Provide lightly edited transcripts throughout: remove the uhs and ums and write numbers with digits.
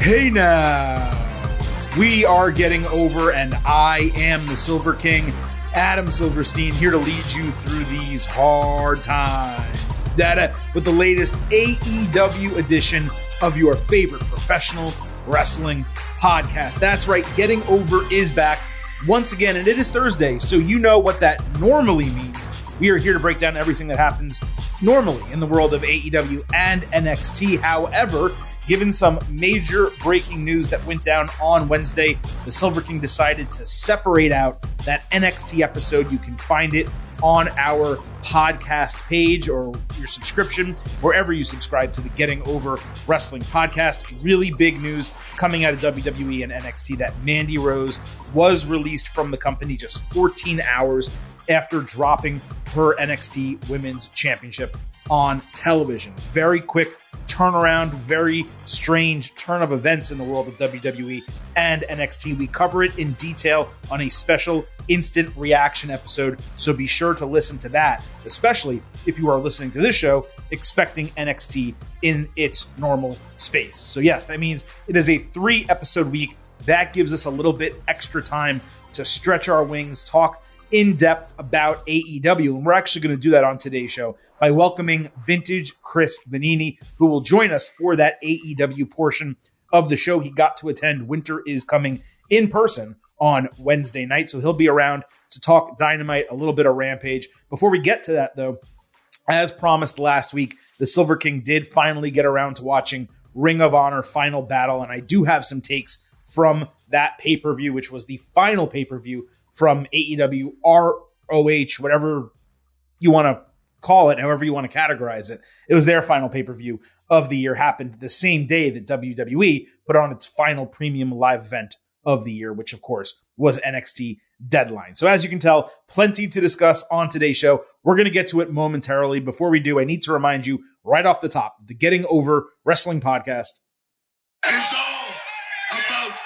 Hey now, we are getting over, and I am the Silver King, Adam Silverstein, here to lead you through these hard times. Data with the latest AEW edition of your favorite professional wrestling podcast. That's right, Getting Over is back once again, and it is Thursday, so you know what that normally means. We are here to break down everything that happens normally in the world of AEW and NXT. However, given some major breaking news that went down on Wednesday, the Silver King decided to separate out that NXT episode. You can find it on our podcast page or your subscription, wherever you subscribe to the Getting Over Wrestling podcast. Really big news coming out of WWE and NXT that Mandy Rose was released from the company just 14 hours after dropping her NXT Women's Championship on television. Very quick turnaround, very strange turn of events in the world of WWE and NXT. We cover it in detail on a special instant reaction episode, so be sure to listen to that, especially if you are listening to this show expecting NXT in its normal space. So yes, that means it is a 3-episode week. That gives us a little bit extra time to stretch our wings, talk in depth about AEW. And we're actually going to do that on today's show by welcoming Vintage Chris Vanini, who will join us for that AEW portion of the show. He got to attend Winter is Coming in person on Wednesday night, so he'll be around to talk Dynamite, a little bit of Rampage. Before we get to that, though, as promised last week, the Silver King did finally get around to watching Ring of Honor Final Battle, and I do have some takes from that pay-per-view, which was the final pay-per-view from AEW, ROH, whatever you want to call it, however you want to categorize it. It was their final pay-per-view of the year, happened the same day that WWE put on its final premium live event of the year, which of course was NXT Deadline. So as you can tell, plenty to discuss on today's show. We're going to get to it momentarily. Before we do, I need to remind you right off the top, the Getting Over Wrestling podcast is all about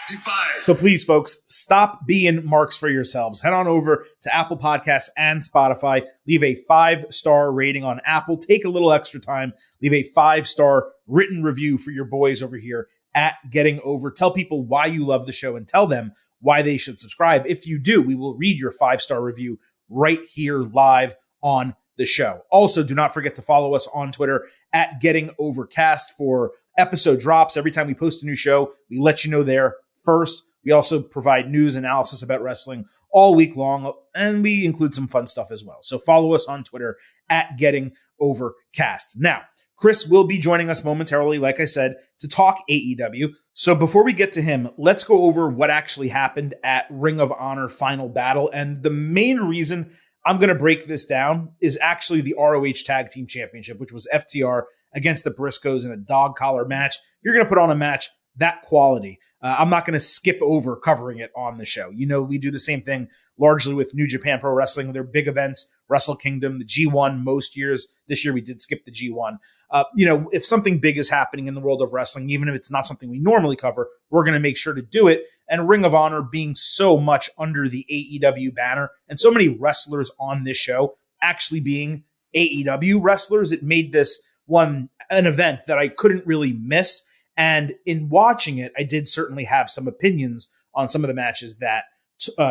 Defiance. So please, folks, stop being marks for yourselves. Head on over to Apple Podcasts and Spotify. Leave a 5-star rating on Apple. Take a little extra time. Leave a 5-star written review for your boys over here at Getting Over. Tell people why you love the show and tell them why they should subscribe. If you do, we will read your 5-star review right here live on the show. Also, do not forget to follow us on Twitter at Getting Overcast for episode drops. Every time we post a new show, we let you know there first. We also provide news analysis about wrestling all week long, and we include some fun stuff as well. So follow us on Twitter at Getting Overcast. Now, Chris will be joining us momentarily, like I said, to talk AEW. So before we get to him, let's go over what actually happened at Ring of Honor Final Battle. And the main reason I'm going to break this down is actually the ROH Tag Team Championship, which was FTR against the Briscoes in a dog collar match. If you're going to put on a match that quality, I'm not going to skip over covering it on the show. You know, we do the same thing largely with New Japan Pro Wrestling, their big events, Wrestle Kingdom, the G1 most years. This year we did skip the G1. If something big is happening in the world of wrestling, even if it's not something we normally cover, we're going to make sure to do it. And Ring of Honor being so much under the AEW banner and so many wrestlers on this show actually being AEW wrestlers, it made this one an event that I couldn't really miss. And in watching it, I did certainly have some opinions on some of the matches that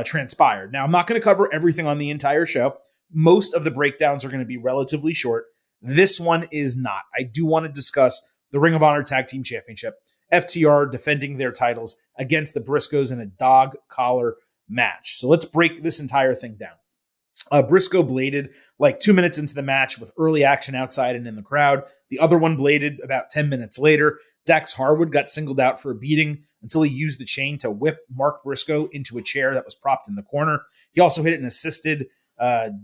transpired. Now, I'm not going to cover everything on the entire show. Most of the breakdowns are going to be relatively short. This one is not. I do want to discuss the Ring of Honor Tag Team Championship, FTR defending their titles against the Briscoes in a dog collar match. So let's break this entire thing down. Briscoe bladed like 2 minutes into the match with early action outside and in the crowd. The other one bladed about 10 minutes later. Dax Harwood got singled out for a beating until he used the chain to whip Mark Briscoe into a chair that was propped in the corner. He also hit an assisted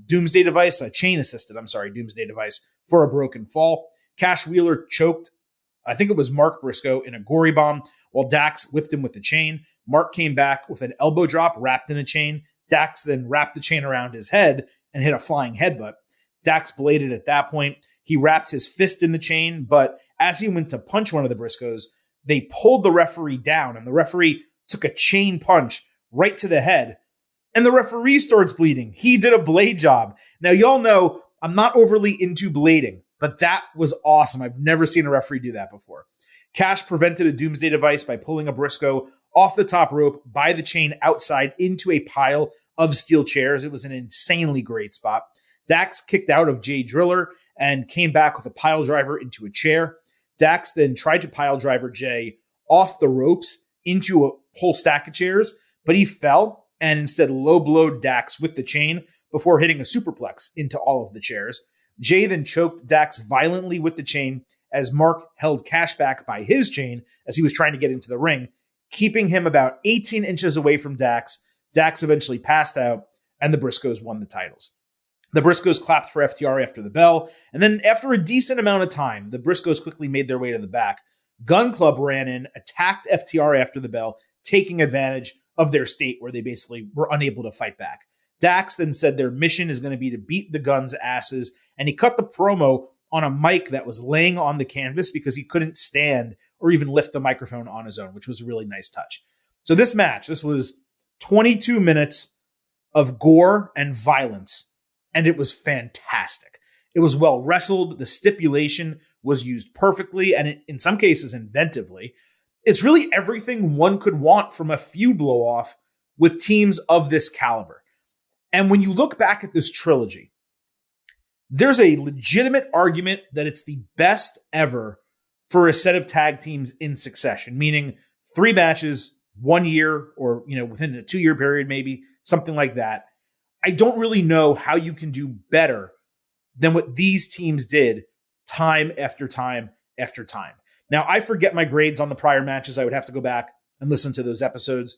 doomsday device, a chain assisted, doomsday device for a broken fall. Cash Wheeler choked, I think it was Mark Briscoe, in a gory bomb while Dax whipped him with the chain. Mark came back with an elbow drop wrapped in a chain. Dax then wrapped the chain around his head and hit a flying headbutt. Dax bladed at that point. He wrapped his fist in the chain, but as he went to punch one of the Briscoes, they pulled the referee down, and the referee took a chain punch right to the head, and the referee starts bleeding. He did a blade job. Now, y'all know I'm not overly into blading, but that was awesome. I've never seen a referee do that before. Cash prevented a doomsday device by pulling a Briscoe off the top rope by the chain outside into a pile of steel chairs. It was an insanely great spot. Dax kicked out of Jay Driller and came back with a pile driver into a chair. Dax then tried to pile driver Jay off the ropes into a whole stack of chairs, but he fell and instead low blowed Dax with the chain before hitting a superplex into all of the chairs. Jay then choked Dax violently with the chain as Mark held Cash back by his chain as he was trying to get into the ring, keeping him about 18 inches away from Dax. Dax eventually passed out, and the Briscoes won the titles. The Briscoes clapped for FTR after the bell, and then after a decent amount of time, the Briscoes quickly made their way to the back. Gun Club ran in, attacked FTR after the bell, taking advantage of their state where they basically were unable to fight back. Dax then said their mission is going to be to beat the Guns' asses, and he cut the promo on a mic that was laying on the canvas because he couldn't stand or even lift the microphone on his own, which was a really nice touch. So this match, this was 22 minutes of gore and violence, and it was fantastic. It was well wrestled. The stipulation was used perfectly, and in some cases inventively. It's really everything one could want from a feud blow-off with teams of this caliber. And when you look back at this trilogy, there's a legitimate argument that it's the best ever for a set of tag teams in succession, meaning 3 matches, 1 year, or within a 2-year period, maybe something like that. I don't really know how you can do better than what these teams did time after time after time. Now, I forget my grades on the prior matches. I would have to go back and listen to those episodes.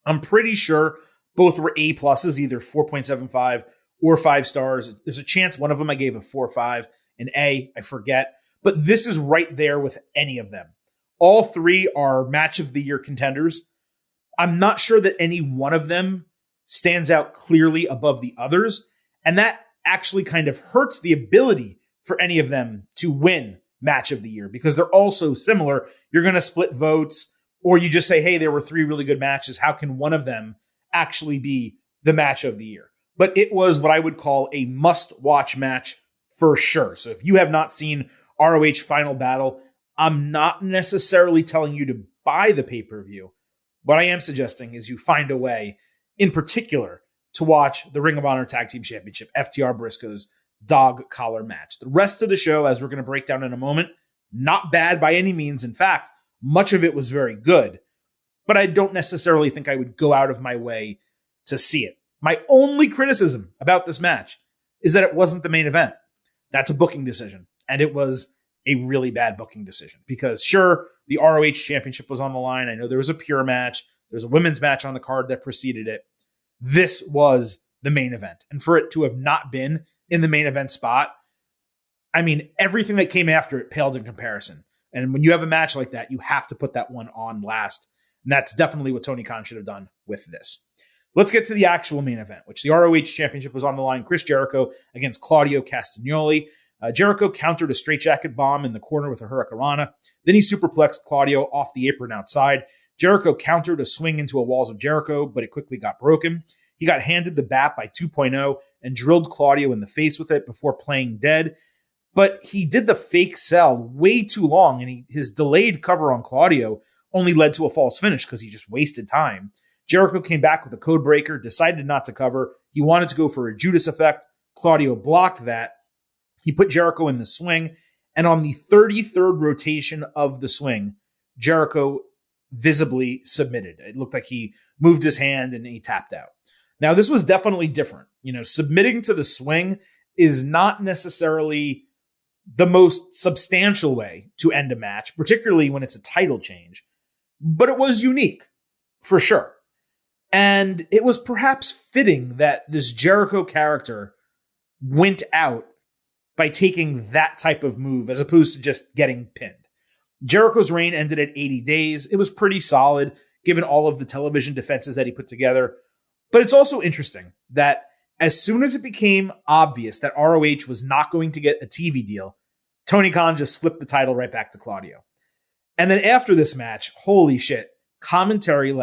I'm pretty sure both were A+, either 4.75 or 5 stars. There's a chance one of them I gave a 4 or 5, an A, I forget. But this is right there with any of them. All 3 are match of the year contenders. I'm not sure that any one of them stands out clearly above the others. And that actually kind of hurts the ability for any of them to win match of the year because they're all so similar. You're going to split votes, or you just say, hey, there were 3 really good matches. How can one of them actually be the match of the year? But it was what I would call a must-watch match for sure. So if you have not seen ROH Final Battle, I'm not necessarily telling you to buy the pay-per-view. What I am suggesting is you find a way, in particular, to watch the Ring of Honor Tag Team Championship, FTR Briscoes dog collar match. The rest of the show, as we're going to break down in a moment, not bad by any means. In fact, much of it was very good. But I don't necessarily think I would go out of my way to see it. My only criticism about this match is that it wasn't the main event. That's a booking decision. And it was a really bad booking decision because sure, the ROH championship was on the line. I know there was a pure match. There's a women's match on the card that preceded it. This was the main event. And for it to have not been in the main event spot, I mean, everything that came after it paled in comparison. And when you have a match like that, you have to put that one on last. And that's definitely what Tony Khan should have done with this. Let's get to the actual main event, which the ROH Championship was on the line. Chris Jericho against Claudio Castagnoli. Jericho countered a straitjacket bomb in the corner with a hurricanrana. Then he superplexed Claudio off the apron outside. Jericho countered a swing into a Walls of Jericho, but it quickly got broken. He got handed the bat by 2.0 and drilled Claudio in the face with it before playing dead. But he did the fake sell way too long, and his delayed cover on Claudio only led to a false finish because he just wasted time. Jericho came back with a code breaker, decided not to cover. He wanted to go for a Judas effect. Claudio blocked that. He put Jericho in the swing, and on the 33rd rotation of the swing, Jericho visibly submitted. It looked like he moved his hand and he tapped out. Now, this was definitely different. Submitting to the swing is not necessarily the most substantial way to end a match, particularly when it's a title change, but it was unique for sure. And it was perhaps fitting that this Jericho character went out by taking that type of move as opposed to just getting pinned. Jericho's reign ended at 80 days. It was pretty solid given all of the television defenses that he put together. But it's also interesting that as soon as it became obvious that ROH was not going to get a TV deal, Tony Khan just flipped the title right back to Claudio. And then after this match, holy shit, commentary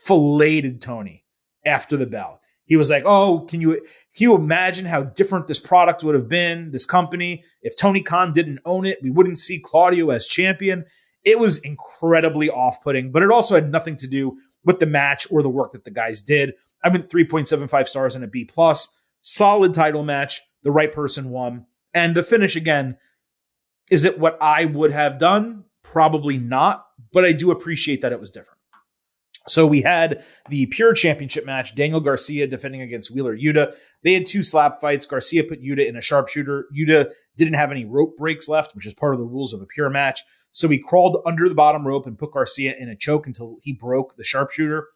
filleted Tony after the bell. He was like, oh, can you imagine how different this product would have been, this company? If Tony Khan didn't own it, we wouldn't see Claudio as champion. It was incredibly off-putting, but it also had nothing to do with the match or the work that the guys did. I went 3.75 stars and a B+. Solid title match. The right person won. And the finish, again, is it what I would have done? Probably not, but I do appreciate that it was different. So we had the Pure Championship match, Daniel Garcia defending against Wheeler Yuta. They had 2 slap fights. Garcia put Yuta in a sharpshooter. Yuta didn't have any rope breaks left, which is part of the rules of a Pure match. So he crawled under the bottom rope and put Garcia in a choke until he broke the sharpshooter.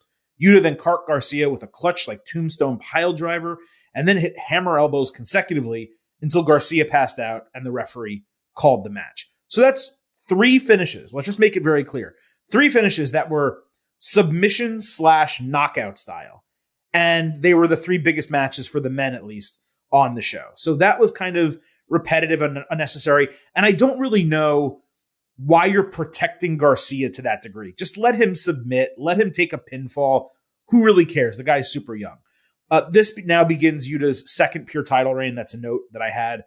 Yuta then caught Garcia with a clutch like tombstone pile driver and then hit hammer elbows consecutively until Garcia passed out and the referee called the match. So that's 3 finishes. Let's just make it very clear. 3 finishes that were submission/knockout style. And they were the 3 biggest matches for the men, at least, on the show. So that was kind of repetitive and unnecessary. And I don't really know why you're protecting Garcia to that degree. Just let him submit. Let him take a pinfall. Who really cares? The guy's super young. This now begins Yuta's second Pure title reign. That's a note that I had.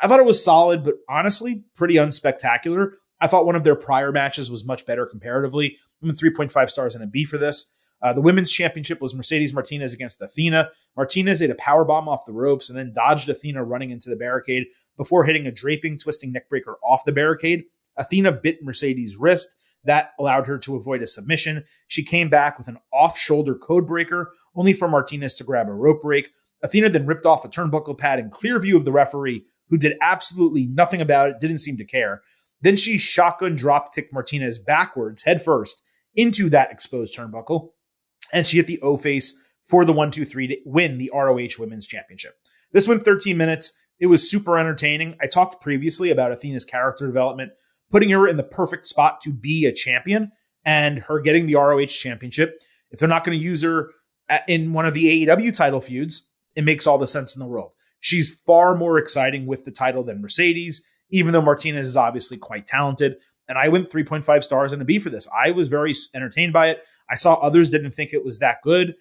I thought it was solid, but honestly, pretty unspectacular. I thought one of their prior matches was much better comparatively. I'm in 3.5 stars and a B for this. The women's championship was Mercedes Martinez against Athena. Martinez ate a powerbomb off the ropes and then dodged Athena running into the barricade before hitting a draping, twisting neckbreaker off the barricade. Athena bit Mercedes' wrist. That allowed her to avoid a submission. She came back with an off-shoulder code breaker, only for Martinez to grab a rope break. Athena then ripped off a turnbuckle pad in clear view of the referee, who did absolutely nothing about it, didn't seem to care. Then she shotgun drop-kicked Martinez backwards, headfirst, into that exposed turnbuckle, and she hit the O-face for the 1-2-3 to win the ROH Women's Championship. This went 13 minutes. It was super entertaining. I talked previously about Athena's character development, putting her in the perfect spot to be a champion and her getting the ROH Championship. If they're not going to use her in one of the AEW title feuds, it makes all the sense in the world. She's far more exciting with the title than Mercedes, even though Martinez is obviously quite talented. And I went 3.5 stars and a B for this. I was very entertained by it. I saw others didn't think it was that good.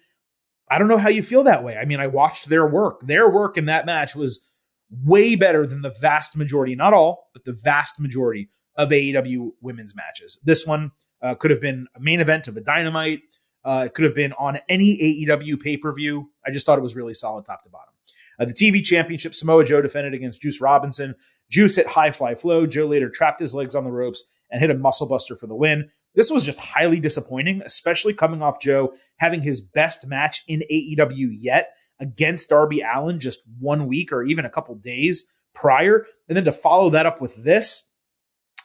I don't know how you feel that way. I mean, I watched their work. Their work in that match was way better than the vast majority, not all, but the vast majority of AEW women's matches. This one could have been a main event of a Dynamite. It could have been on any AEW pay-per-view. I just thought it was really solid top to bottom. The TV Championship, Samoa Joe defended against Juice Robinson. Juice hit high fly flow. Joe later trapped his legs on the ropes and hit a muscle buster for the win. This was just highly disappointing, especially coming off Joe having his best match in AEW yet against Darby Allin just 1 week or even a couple days prior. And then to follow that up with this,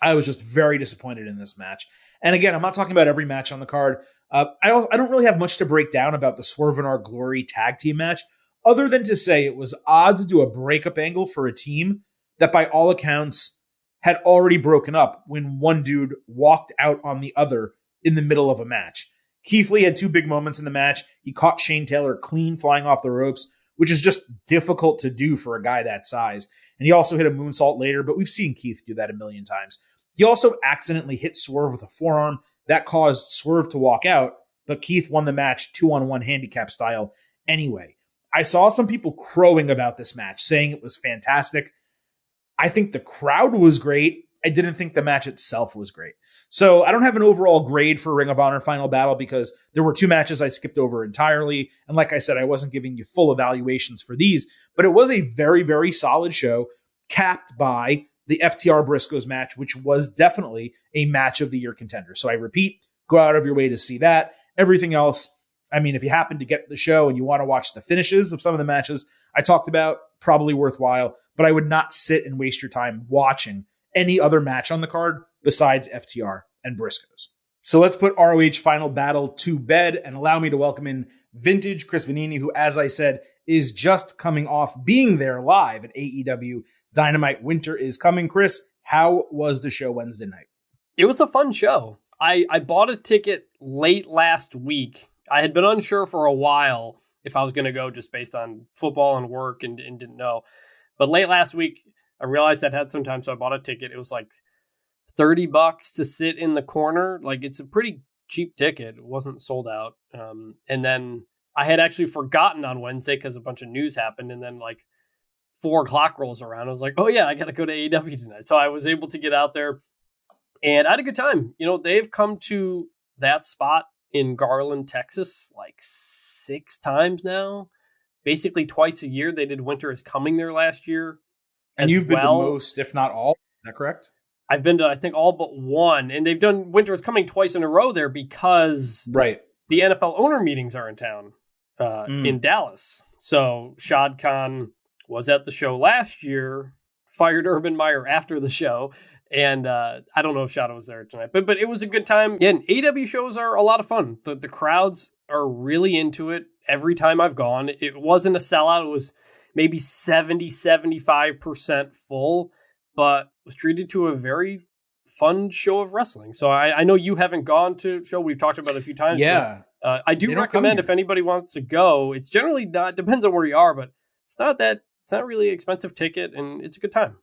I was just very disappointed in this match. And again, I'm not talking about every match on the card. I don't really have much to break down about the Swerve in Our Glory tag team match, other than to say it was odd to do a breakup angle for a team that by all accounts had already broken up when one dude walked out on the other in the middle of a match. Keith Lee had 2 big moments in the match. He caught Shane Taylor clean flying off the ropes, which is just difficult to do for a guy that size. And he also hit a moonsault later, but we've seen Keith do that a million times. He also accidentally hit Swerve with a forearm. That caused Swerve to walk out, but Keith won the match 2-on-1 handicap style anyway. I saw some people crowing about this match, saying it was fantastic. I think the crowd was great. I didn't think the match itself was great. So I don't have an overall grade for Ring of Honor Final Battle because there were 2 matches I skipped over entirely. And like I said, I wasn't giving you full evaluations for these, but it was a very, very solid show capped by the FTR Briscoes match, which was definitely a match of the year contender. So I repeat, go out of your way to see that. Everything else, I mean, if you happen to get the show and you want to watch the finishes of some of the matches I talked about, probably worthwhile, but I would not sit and waste your time watching any other match on the card besides FTR and Briscoes. So let's put ROH Final Battle to bed and allow me to welcome in vintage Chris Vanini, who, as I said, is just coming off being there live at AEW Dynamite. Winter is coming. Chris, how was the show Wednesday night? It was a fun show. I bought a ticket late last week. I had been unsure for a while if I was going to go just based on football and work and didn't know. But late last week, I realized I'd had some time, so I bought a ticket. It was like $30 to sit in the corner. Like, it's a pretty cheap ticket. It wasn't sold out. And then I had actually forgotten on Wednesday because a bunch of news happened. And then like 4 o'clock rolls around. I was like, oh yeah, I got to go to AEW tonight. So I was able to get out there. And I had a good time. They've come to that spot in Garland, Texas, like 6 times now. Basically twice a year. They did Winter is Coming there last year. And you've been to most, if not all. Is that correct? I've been to, I think, all but one. And they've done Winter is Coming twice in a row there because the NFL owner meetings are in town in Dallas. So Shad Khan was at the show last year, fired Urban Meyer after the show. And I don't know if Shad was there tonight, but it was a good time. Yeah, and AEW shows are a lot of fun. The crowds are really into it every time I've gone. It wasn't a sellout. It was maybe 70-75% full, but was treated to a very fun show of wrestling. So I know you haven't gone to a show. We've talked about it a few times. Yeah. But, I do recommend if anybody wants to go. It's generally not, depends on where you are, but it's not really an expensive ticket, and it's a good time.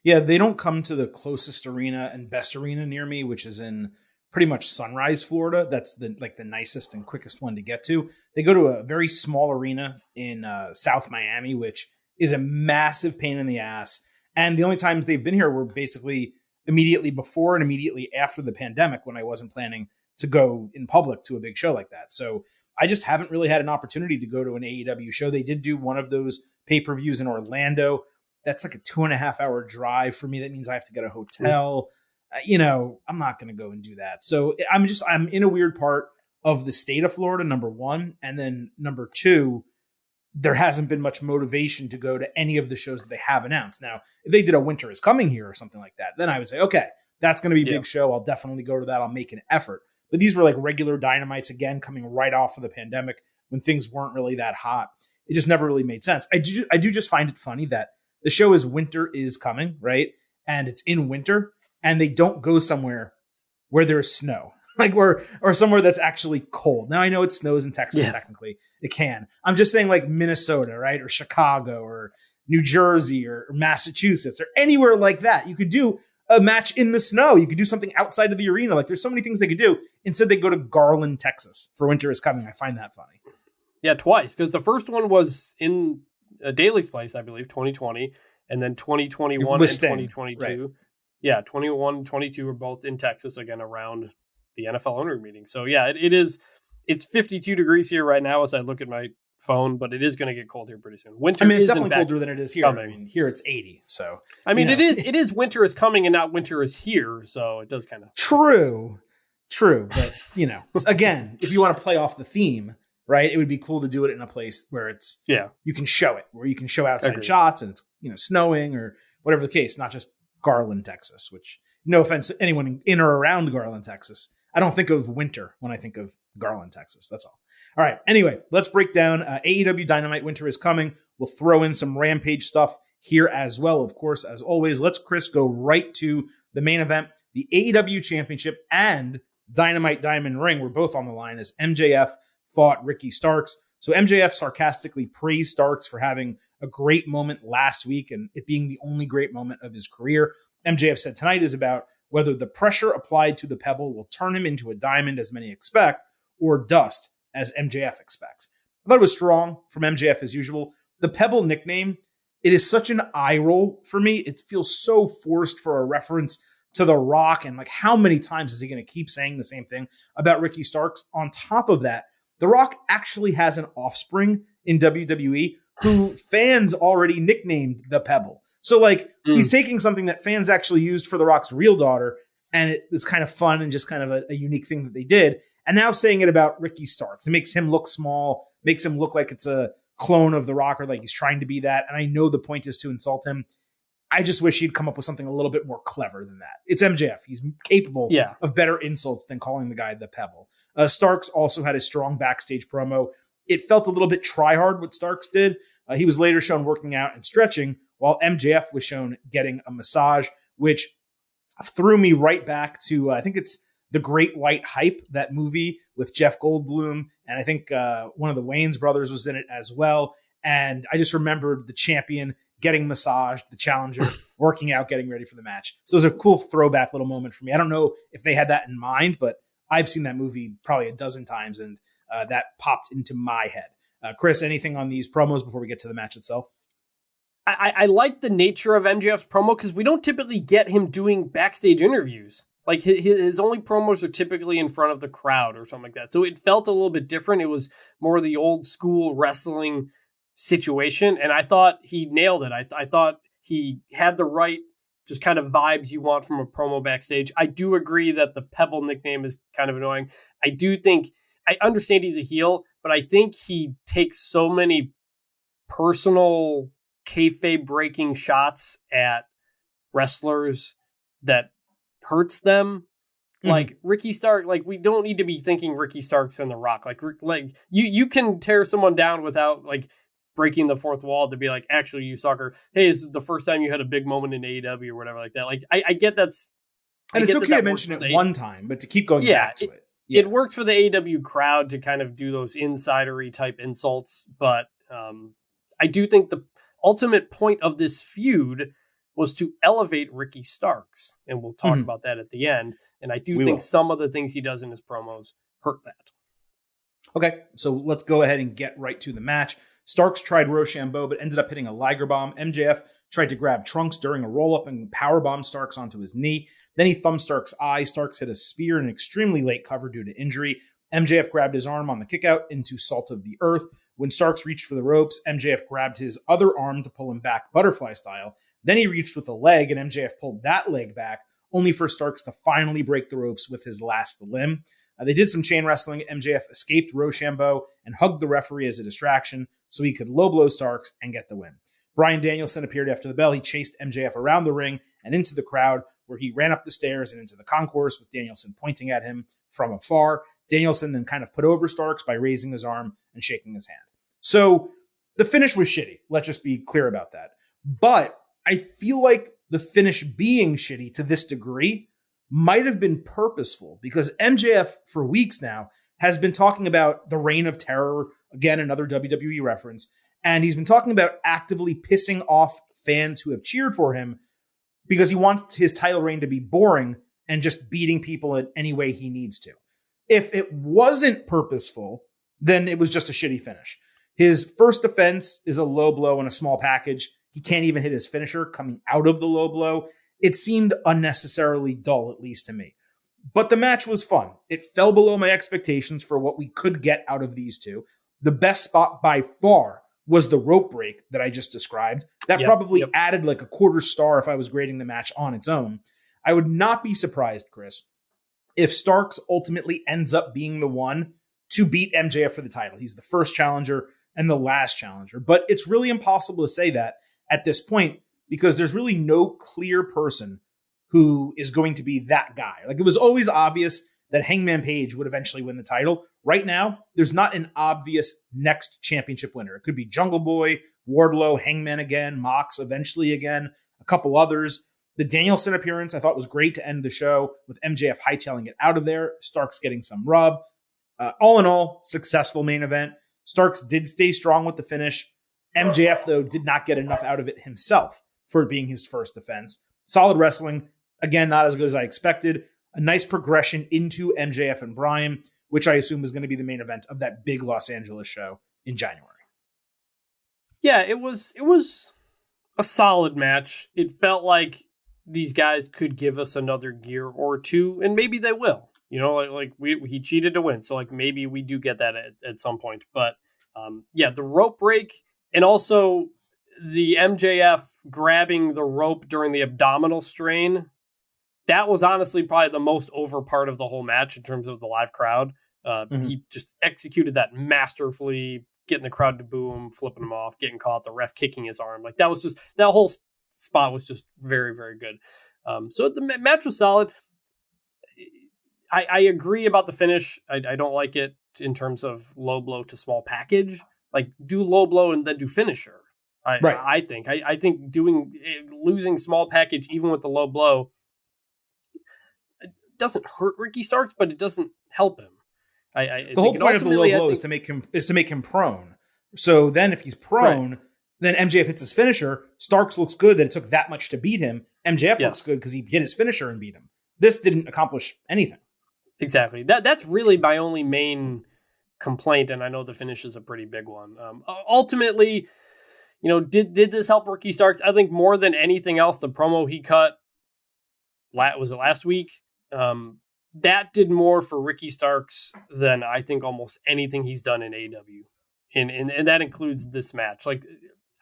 Yeah, they don't come to the closest arena and best arena near me, which is in pretty much Sunrise, Florida. That's the nicest and quickest one to get to. They go to a very small arena in South Miami, which is a massive pain in the ass. And the only times they've been here were basically immediately before and immediately after the pandemic, when I wasn't planning to go in public to a big show like that. So I just haven't really had an opportunity to go to an AEW show. They did do one of those pay-per-views in Orlando. That's like a 2.5-hour drive for me. That means I have to get a hotel. I'm not going to go and do that. So I'm in a weird part of the state of Florida, number one. And then number two, there hasn't been much motivation to go to any of the shows that they have announced. Now, if they did a Winter is Coming here or something like that, then I would say, okay, that's going to be a big show. I'll definitely go to that. I'll make an effort. But these were like regular Dynamites, again, coming right off of the pandemic when things weren't really that hot. It just never really made sense. I do just find it funny that the show is Winter is Coming, right? And it's in winter, and they don't go somewhere where there's snow, or somewhere that's actually cold. Now I know it snows in Texas, technically. It can. I'm just saying like Minnesota, right? Or Chicago or New Jersey or Massachusetts or anywhere like that. You could do a match in the snow. You could do something outside of the arena. Like there's so many things they could do. Instead, they go to Garland, Texas for Winter is Coming. I find that funny. Yeah, twice. Because the first one was in Daly's place, I believe, 2020, and then 2021 and 2022. Right. Yeah, 21 and 22 were both in Texas, again, around the NFL owner meeting. So, yeah, it's 52 degrees here right now as I look at my phone, but it is going to get cold here pretty soon. Winter it's definitely colder than it is here. Coming. I mean, here it's 80. So, it is Winter is Coming and not Winter is Here. So it does kind of. True. But, again, if you want to play off the theme, right, it would be cool to do it in a place where it's, you can show it, where you can show outside shots and it's, snowing or whatever the case, not just Garland, Texas, which, no offense to anyone in or around Garland, Texas. I don't think of winter when I think of Garland, Texas. That's all. All right. Anyway, let's break down AEW Dynamite Winter is Coming. We'll throw in some Rampage stuff here as well. Of course, as always, let's, Chris, go right to the main event. The AEW Championship and Dynamite Diamond Ring were both on the line as MJF fought Ricky Starks. So MJF sarcastically praised Starks for having a great moment last week and it being the only great moment of his career. MJF said tonight is about whether the pressure applied to the pebble will turn him into a diamond, as many expect, or dust, as MJF expects. I thought it was strong from MJF as usual. The pebble nickname, it is such an eye roll for me. It feels so forced for a reference to The Rock. And like, how many times is he going to keep saying the same thing about Ricky Starks? On top of that, The Rock actually has an offspring in WWE who fans already nicknamed the Pebble. So like he's taking something that fans actually used for The Rock's real daughter, and it was kind of fun and just kind of a unique thing that they did. And now saying it about Ricky Starks, it makes him look small, makes him look like it's a clone of The Rock or like he's trying to be that. And I know the point is to insult him. I just wish he'd come up with something a little bit more clever than that. It's MJF. He's capable of better insults than calling the guy the Pebble. Starks also had a strong backstage promo. It felt a little bit try-hard what Starks did. He was later shown working out and stretching, while MJF was shown getting a massage, which threw me right back to, I think it's The Great White Hype, that movie with Jeff Goldblum. And I think one of the Wayans brothers was in it as well. And I just remembered the champion getting massaged, the challenger working out, getting ready for the match. So it was a cool throwback little moment for me. I don't know if they had that in mind, but I've seen that movie probably a dozen times, and that popped into my head. Chris, anything on these promos before we get to the match itself? I like the nature of MJF's promo because we don't typically get him doing backstage interviews. Like his only promos are typically in front of the crowd or something like that. So it felt a little bit different. It was more the old school wrestling situation. And I thought he nailed it. I thought he had the right just kind of vibes you want from a promo backstage. I do agree that the Pebble nickname is kind of annoying. I understand he's a heel, but I think he takes so many personal kayfabe breaking shots at wrestlers that hurts them. Like Ricky Stark, like we don't need to be thinking Ricky Stark's in The Rock. Like you can tear someone down without like breaking the fourth wall to be like, actually, you sucker. Hey, this is the first time you had a big moment in AEW or whatever like that. Like I get that's, and it's okay to mention it one time, but to keep going back to it. Yeah. It works for the AEW crowd to kind of do those insidery type insults, but I do think the ultimate point of this feud was to elevate Ricky Starks, and we'll talk about that at the end. And I do think some of the things he does in his promos hurt that. Okay, so let's go ahead and get right to the match. Starks tried Rochambeau, but ended up hitting a Liger bomb. MJF tried to grab Trunks during a roll-up and powerbomb Starks onto his knee. Then he thumbed Starks' eye. Starks hit a spear in an extremely late cover due to injury. MJF grabbed his arm on the kickout into Salt of the Earth. When Starks reached for the ropes, MJF grabbed his other arm to pull him back butterfly style. Then he reached with a leg, and MJF pulled that leg back, only for Starks to finally break the ropes with his last limb. They did some chain wrestling. MJF escaped Rochambeau and hugged the referee as a distraction so he could low blow Starks and get the win. Bryan Danielson appeared after the bell. He chased MJF around the ring and into the crowd, where he ran up the stairs and into the concourse with Danielson pointing at him from afar. Danielson then kind of put over Starks by raising his arm and shaking his hand. So the finish was shitty. Let's just be clear about that. But I feel like the finish being shitty to this degree might have been purposeful, because MJF for weeks now has been talking about the Reign of Terror, again, another WWE reference, and he's been talking about actively pissing off fans who have cheered for him because he wants his title reign to be boring and just beating people in any way he needs to. If it wasn't purposeful, then it was just a shitty finish. His first defense is a low blow and a small package. He can't even hit his finisher coming out of the low blow. It seemed unnecessarily dull, at least to me. But the match was fun. It fell below my expectations for what we could get out of these two. The best spot by far was the rope break that I just described. That probably added like a quarter star if I was grading the match on its own. I would not be surprised, Chris, if Starks ultimately ends up being the one to beat MJF for the title. He's the first challenger and the last challenger. But it's really impossible to say that at this point, because there's really no clear person who is going to be that guy. Like, it was always obvious that Hangman Page would eventually win the title. Right now, there's not an obvious next championship winner. It could be Jungle Boy, Wardlow, Hangman again, Mox eventually again, a couple others. The Danielson appearance I thought was great to end the show, with MJF hightailing it out of there, Starks getting some rub. All in all, successful main event. Starks did stay strong with the finish. MJF, though, did not get enough out of it himself for it being his first defense. Solid wrestling. Again, not as good as I expected. A nice progression into MJF and Bryan, which I assume is going to be the main event of that big Los Angeles show in January. Yeah, it was a solid match. It felt like these guys could give us another gear or two, and maybe they will. You know, he cheated to win, so like maybe we do get that at some point. But the rope break, and also the MJF grabbing the rope during the abdominal strain, that was honestly probably the most over part of the whole match in terms of the live crowd. He just executed that masterfully, getting the crowd to boo him, flipping him off, getting caught, the ref kicking his arm. Like, that was just, that whole spot was just very, very good. So the match was solid. I agree about the finish. I don't like it in terms of low blow to small package. Like, do low blow and then do finisher. I think losing small package even with the low blow, it doesn't hurt Ricky Starks, but it doesn't help him. The whole point of the low blow is to make him prone. So then if he's prone, then MJF hits his finisher. Starks looks good that it took that much to beat him. MJF looks good because he hit his finisher and beat him. This didn't accomplish anything. Exactly. That's really my only main complaint, and I know the finish is a pretty big one. Ultimately, did this help Ricky Starks? I think more than anything else, the promo he cut, was it last week? That did more for Ricky Starks than I think almost anything he's done in AEW. And that includes this match. Like,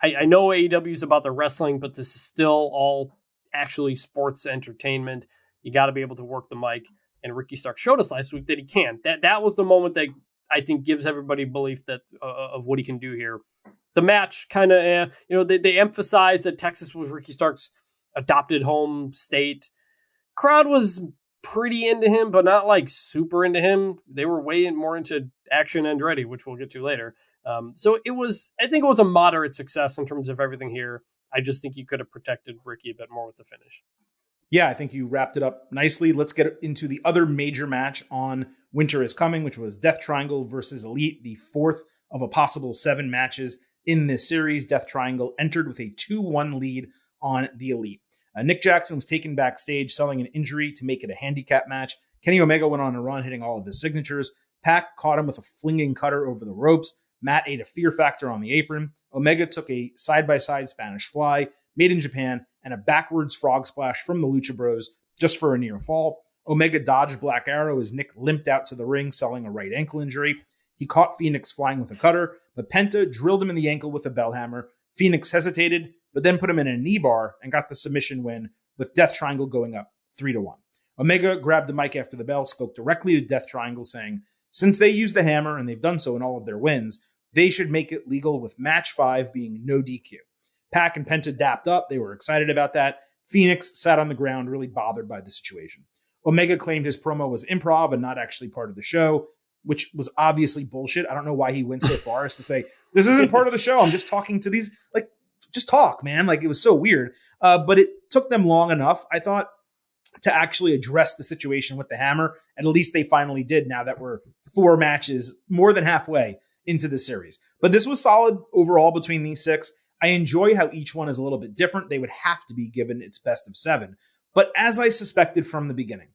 I know AEW is about the wrestling, but this is still all actually sports entertainment. You got to be able to work the mic. And Ricky Starks showed us last week that he can. That was the moment that I think gives everybody belief that of what he can do here. The match kind of, they emphasized that Texas was Ricky Starks' adopted home state. Crowd was pretty into him, but not like super into him. They were way more into Action Andretti, which we'll get to later. So I think it was a moderate success in terms of everything here. I just think you could have protected Ricky a bit more with the finish. Yeah, I think you wrapped it up nicely. Let's get into the other major match on Winter is Coming, which was Death Triangle versus Elite, the fourth of a possible 7 matches in this series. Death Triangle entered with a 2-1 lead on the Elite. Nick Jackson was taken backstage, selling an injury to make it a handicap match. Kenny Omega went on a run, hitting all of his signatures. Pac caught him with a flinging cutter over the ropes. Matt ate a Fear Factor on the apron. Omega took a side-by-side Spanish Fly, made in Japan, and a backwards frog splash from the Lucha Bros just for a near fall. Omega dodged Black Arrow as Nick limped out to the ring, selling a right ankle injury. He caught Phoenix flying with a cutter, but Penta drilled him in the ankle with a bell hammer. Phoenix hesitated, but then put him in a knee bar and got the submission win, with Death Triangle going up 3-1. Omega grabbed the mic after the bell, spoke directly to Death Triangle, saying, since they use the hammer, and they've done so in all of their wins, they should make it legal with match 5 being no DQ. Pac and Penta dapped up. They were excited about that. Phoenix sat on the ground, really bothered by the situation. Omega claimed his promo was improv and not actually part of the show, which was obviously bullshit. I don't know why he went so far as to say, this isn't part of the show. I'm just talking to these, just talk, man. It was so weird. But it took them long enough, I thought, to actually address the situation with the hammer. And at least they finally did, now that we're 4 matches, more than halfway into the series. But this was solid overall between these 6. I enjoy how each one is a little bit different. They would have to be given its best of 7. But as I suspected from the beginning,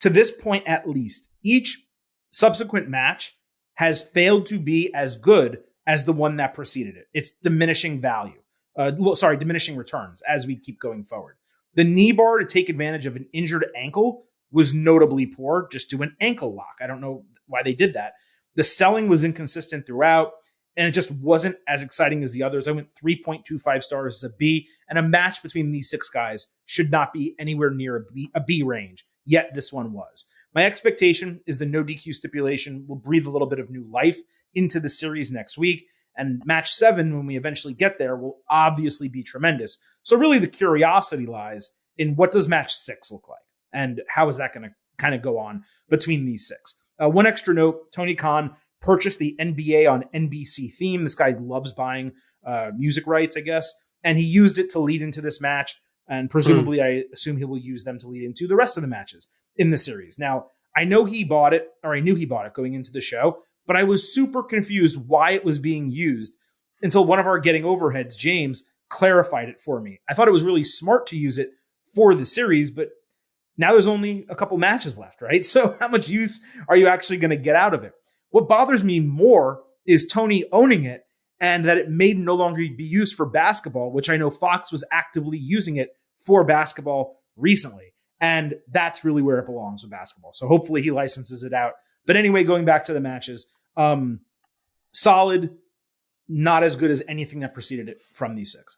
to this point at least, each subsequent match has failed to be as good as the one that preceded it. It's diminishing value. Diminishing returns as we keep going forward. The knee bar to take advantage of an injured ankle was notably poor. Just do an ankle lock. I don't know why they did that. The selling was inconsistent throughout, and it just wasn't as exciting as the others. I went 3.25 stars as a B, and a match between these 6 guys should not be anywhere near a B range, yet this one was. My expectation is the no DQ stipulation will breathe a little bit of new life into the series next week, and match 7, when we eventually get there, will obviously be tremendous. So really the curiosity lies in what does match 6 look like, and how is that going to kind of go on between these 6. One extra note, Tony Khan purchased the NBA on NBC theme. This guy loves buying music rights, I guess, and he used it to lead into this match, and presumably I assume he will use them to lead into the rest of the matches in the series. Now, I knew he bought it going into the show, but I was super confused why it was being used until one of our Getting Overheads, James, clarified it for me. I thought it was really smart to use it for the series, but now there's only a couple matches left, right? So how much use are you actually going to get out of it? What bothers me more is Tony owning it and that it may no longer be used for basketball, which I know Fox was actively using it for basketball recently. And that's really where it belongs with basketball. So hopefully he licenses it out. But anyway, going back to the matches, solid, not as good as anything that preceded it from these 6.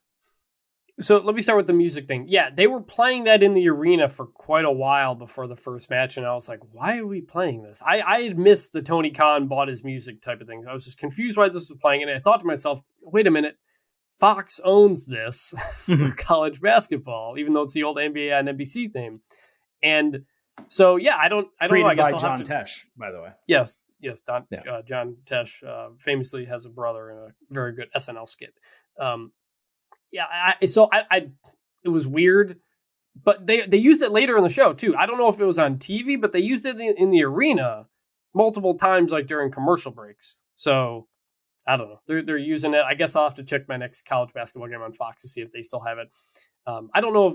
So let me start with the music thing. Yeah, they were playing that in the arena for quite a while before the first match, and I was like, why are we playing this? I had missed the Tony Khan bought his music type of thing. I was just confused why this was playing, and I thought to myself, wait a minute, Fox owns this for college basketball, even though it's the old NBA and NBC theme. And so, yeah, I don't know. I guess by I'll John have to... Tesh, by the way. Yes, John Tesh famously has a brother in a very good SNL skit. It was weird, but they used it later in the show too. I don't know if it was on TV, but they used it in the arena multiple times, like during commercial breaks. So I don't know. They're using it. I guess I'll have to check my next college basketball game on Fox to see if they still have it. I don't know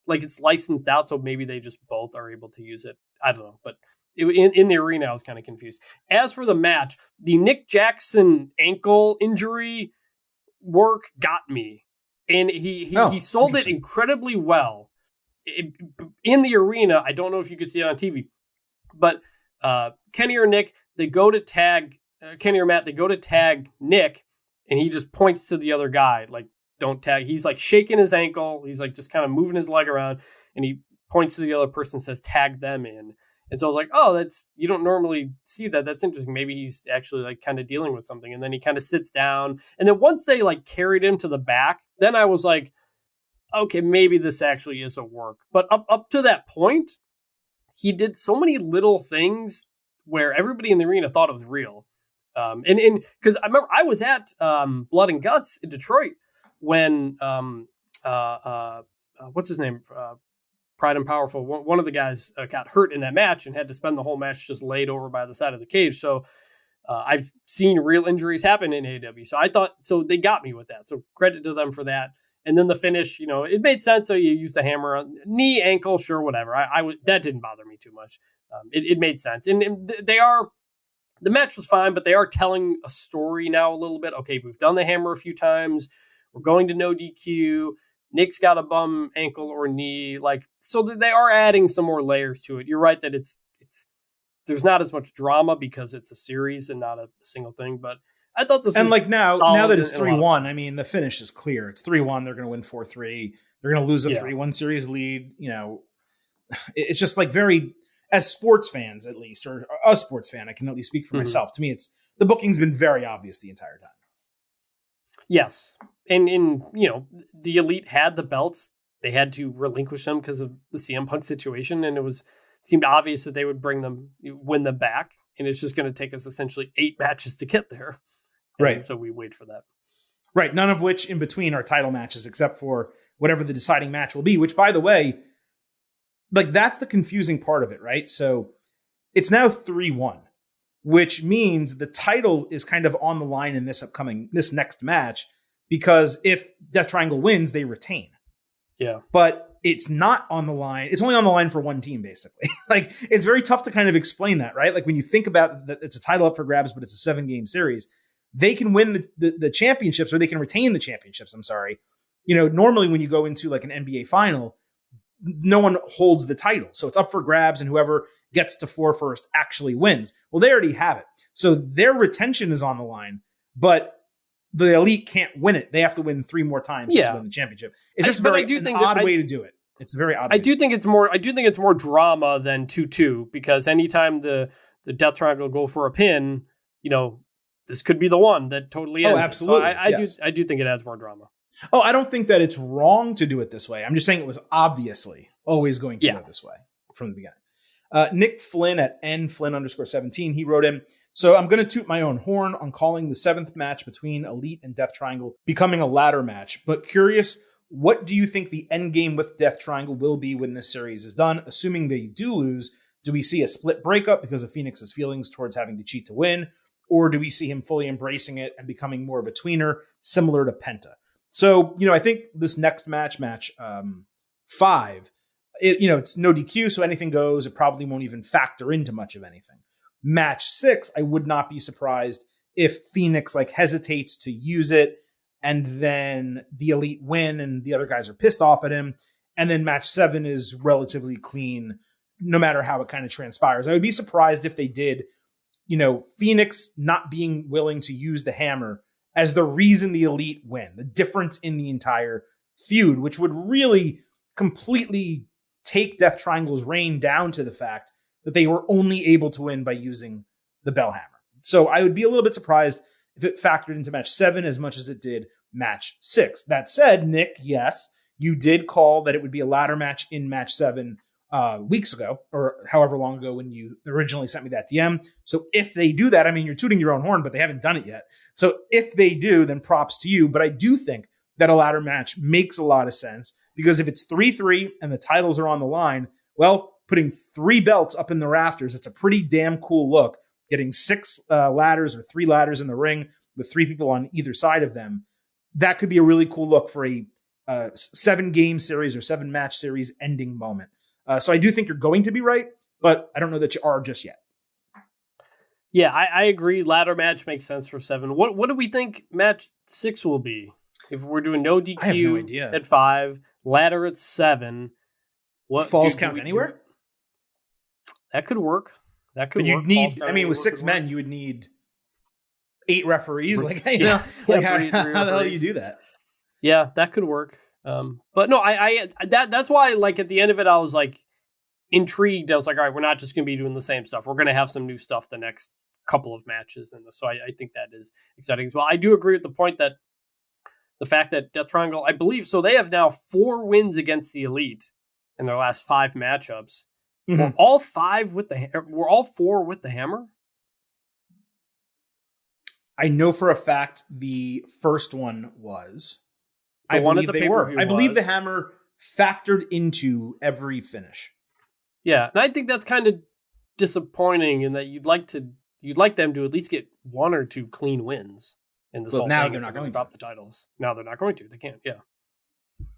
if it's licensed out, so maybe they just both are able to use it. I don't know, but in the arena, I was kind of confused. As for the match, the Nick Jackson ankle injury, work got me, and he sold it incredibly well. In the arena, I don't know if you could see it on TV, but Kenny or Nick, they go to tag Kenny or Matt, they go to tag Nick, and he just points to the other guy, like, don't tag. He's like shaking his ankle. He's like just kind of moving his leg around, and he points to the other person and says, tag them in. And so I was like, oh, you don't normally see that. That's interesting. Maybe he's actually like kind of dealing with something. And then he kind of sits down. And then once they like carried him to the back, then I was like, okay, maybe this actually is a work. But up to that point, he did so many little things where everybody in the arena thought it was real. And because I remember I was at Blood and Guts in Detroit when what's his name? Pride and Powerful. One of the guys got hurt in that match and had to spend the whole match just laid over by the side of the cage. So I've seen real injuries happen in AEW. So I thought, so they got me with that. So credit to them for that. And then the finish, it made sense. So you used the hammer on knee, ankle, sure, whatever. That didn't bother me too much. It made sense. And the match was fine, but they are telling a story now a little bit. Okay, we've done the hammer a few times. We're going to no DQ. Nick's got a bum ankle or knee. So they are adding some more layers to it. You're right that there's not as much drama because it's a series and not a single thing, but I thought this was now that it's 3-1, I mean, the finish is clear. It's 3-1. They're going to win 4-3. They're going to lose a 3-1 series lead. It's just like very, as sports fans, at least, or a sports fan, I can at least speak for myself. To me, the booking's been very obvious the entire time. Yes. And the Elite had the belts. They had to relinquish them because of the CM Punk situation. And seemed obvious that they would win them back. And it's just going to take us essentially 8 matches to get there. And so we wait for that. Right. None of which in between are title matches, except for whatever the deciding match will be, which, by the way, that's the confusing part of it, right? So it's now 3-1, which means the title is kind of on the line in this next match, because if Death Triangle wins, they retain. Yeah. But it's not on the line. It's only on the line for one team, basically. It's very tough to kind of explain that, right? Like when you think about that, it's a title up for grabs, but it's a 7-game series. They can win the championships, or they can retain the championships. I'm sorry. Normally when you go into like an NBA final, no one holds the title. So it's up for grabs, and whoever gets to 4 first actually wins. Well, they already have it. So their retention is on the line, but the Elite can't win it. They have to win 3 more times to win the championship. It's just an odd way to do it. It's a very odd. I do think it's more drama than 2-2, because anytime the Death Triangle go for a pin, this could be the one that totally ends. Oh, absolutely. So I do think it adds more drama. Oh, I don't think that it's wrong to do it this way. I'm just saying it was obviously always going to go this way from the beginning. Nick Flynn at nflynn_17, he wrote in, so I'm going to toot my own horn on calling the 7th match between Elite and Death Triangle becoming a ladder match, but curious, what do you think the end game with Death Triangle will be when this series is done? Assuming they do lose, do we see a split breakup because of Phoenix's feelings towards having to cheat to win? Or do we see him fully embracing it and becoming more of a tweener, similar to Penta? So, I think this next match 5, it's no DQ, so anything goes. It probably won't even factor into much of anything. Match 6, I would not be surprised if Phoenix hesitates to use it, and then the Elite win and the other guys are pissed off at him. And then match 7 is relatively clean, no matter how it kind of transpires. I would be surprised if they did, Phoenix not being willing to use the hammer as the reason the Elite win, the difference in the entire feud, which would really completely take Death Triangle's reign down to the fact that they were only able to win by using the bell hammer. So I would be a little bit surprised if it factored into match 7 as much as it did match 6. That said, Nick, yes, you did call that it would be a ladder match in match 7 weeks ago, or however long ago when you originally sent me that DM. So if they do that, I mean, you're tooting your own horn, but they haven't done it yet. So if they do, then props to you. But I do think that a ladder match makes a lot of sense, because if it's 3-3 and the titles are on the line, well, putting 3 belts up in the rafters, it's a pretty damn cool look. Getting 6 ladders or 3 ladders in the ring with 3 people on either side of them, that could be a really cool look for a 7-game series or 7-match series ending moment. So I do think you're going to be right, but I don't know that you are just yet. Yeah, I agree. Ladder match makes sense for 7. What do we think match 6 will be? If we're doing no DQ I have no idea. at 5, ladder at 7, what Falls count anywhere? That could work. That could but work. You'd need, I mean, with 6 men, you would need 8 referees. Like, you know, like how the hell do you do that? Yeah, that could work. But no, that's why, like, at the end of it, I was like intrigued. I was like, all right, we're not just going to be doing the same stuff. We're going to have some new stuff the next couple of matches. And so I think that is exciting as well. I do agree with the point that the fact that Death Triangle, I believe, so they have now 4 wins against the Elite in their last 5 matchups. Mm-hmm. Were all 4 with the hammer? I know for a fact the first one was. I believe they were. I believe the hammer factored into every finish. Yeah, and I think that's kind of disappointing in that you'd like them to at least get 1 or 2 clean wins in this whole now thing. They're not going to drop the titles. Now they're not going to. They can't. Yeah.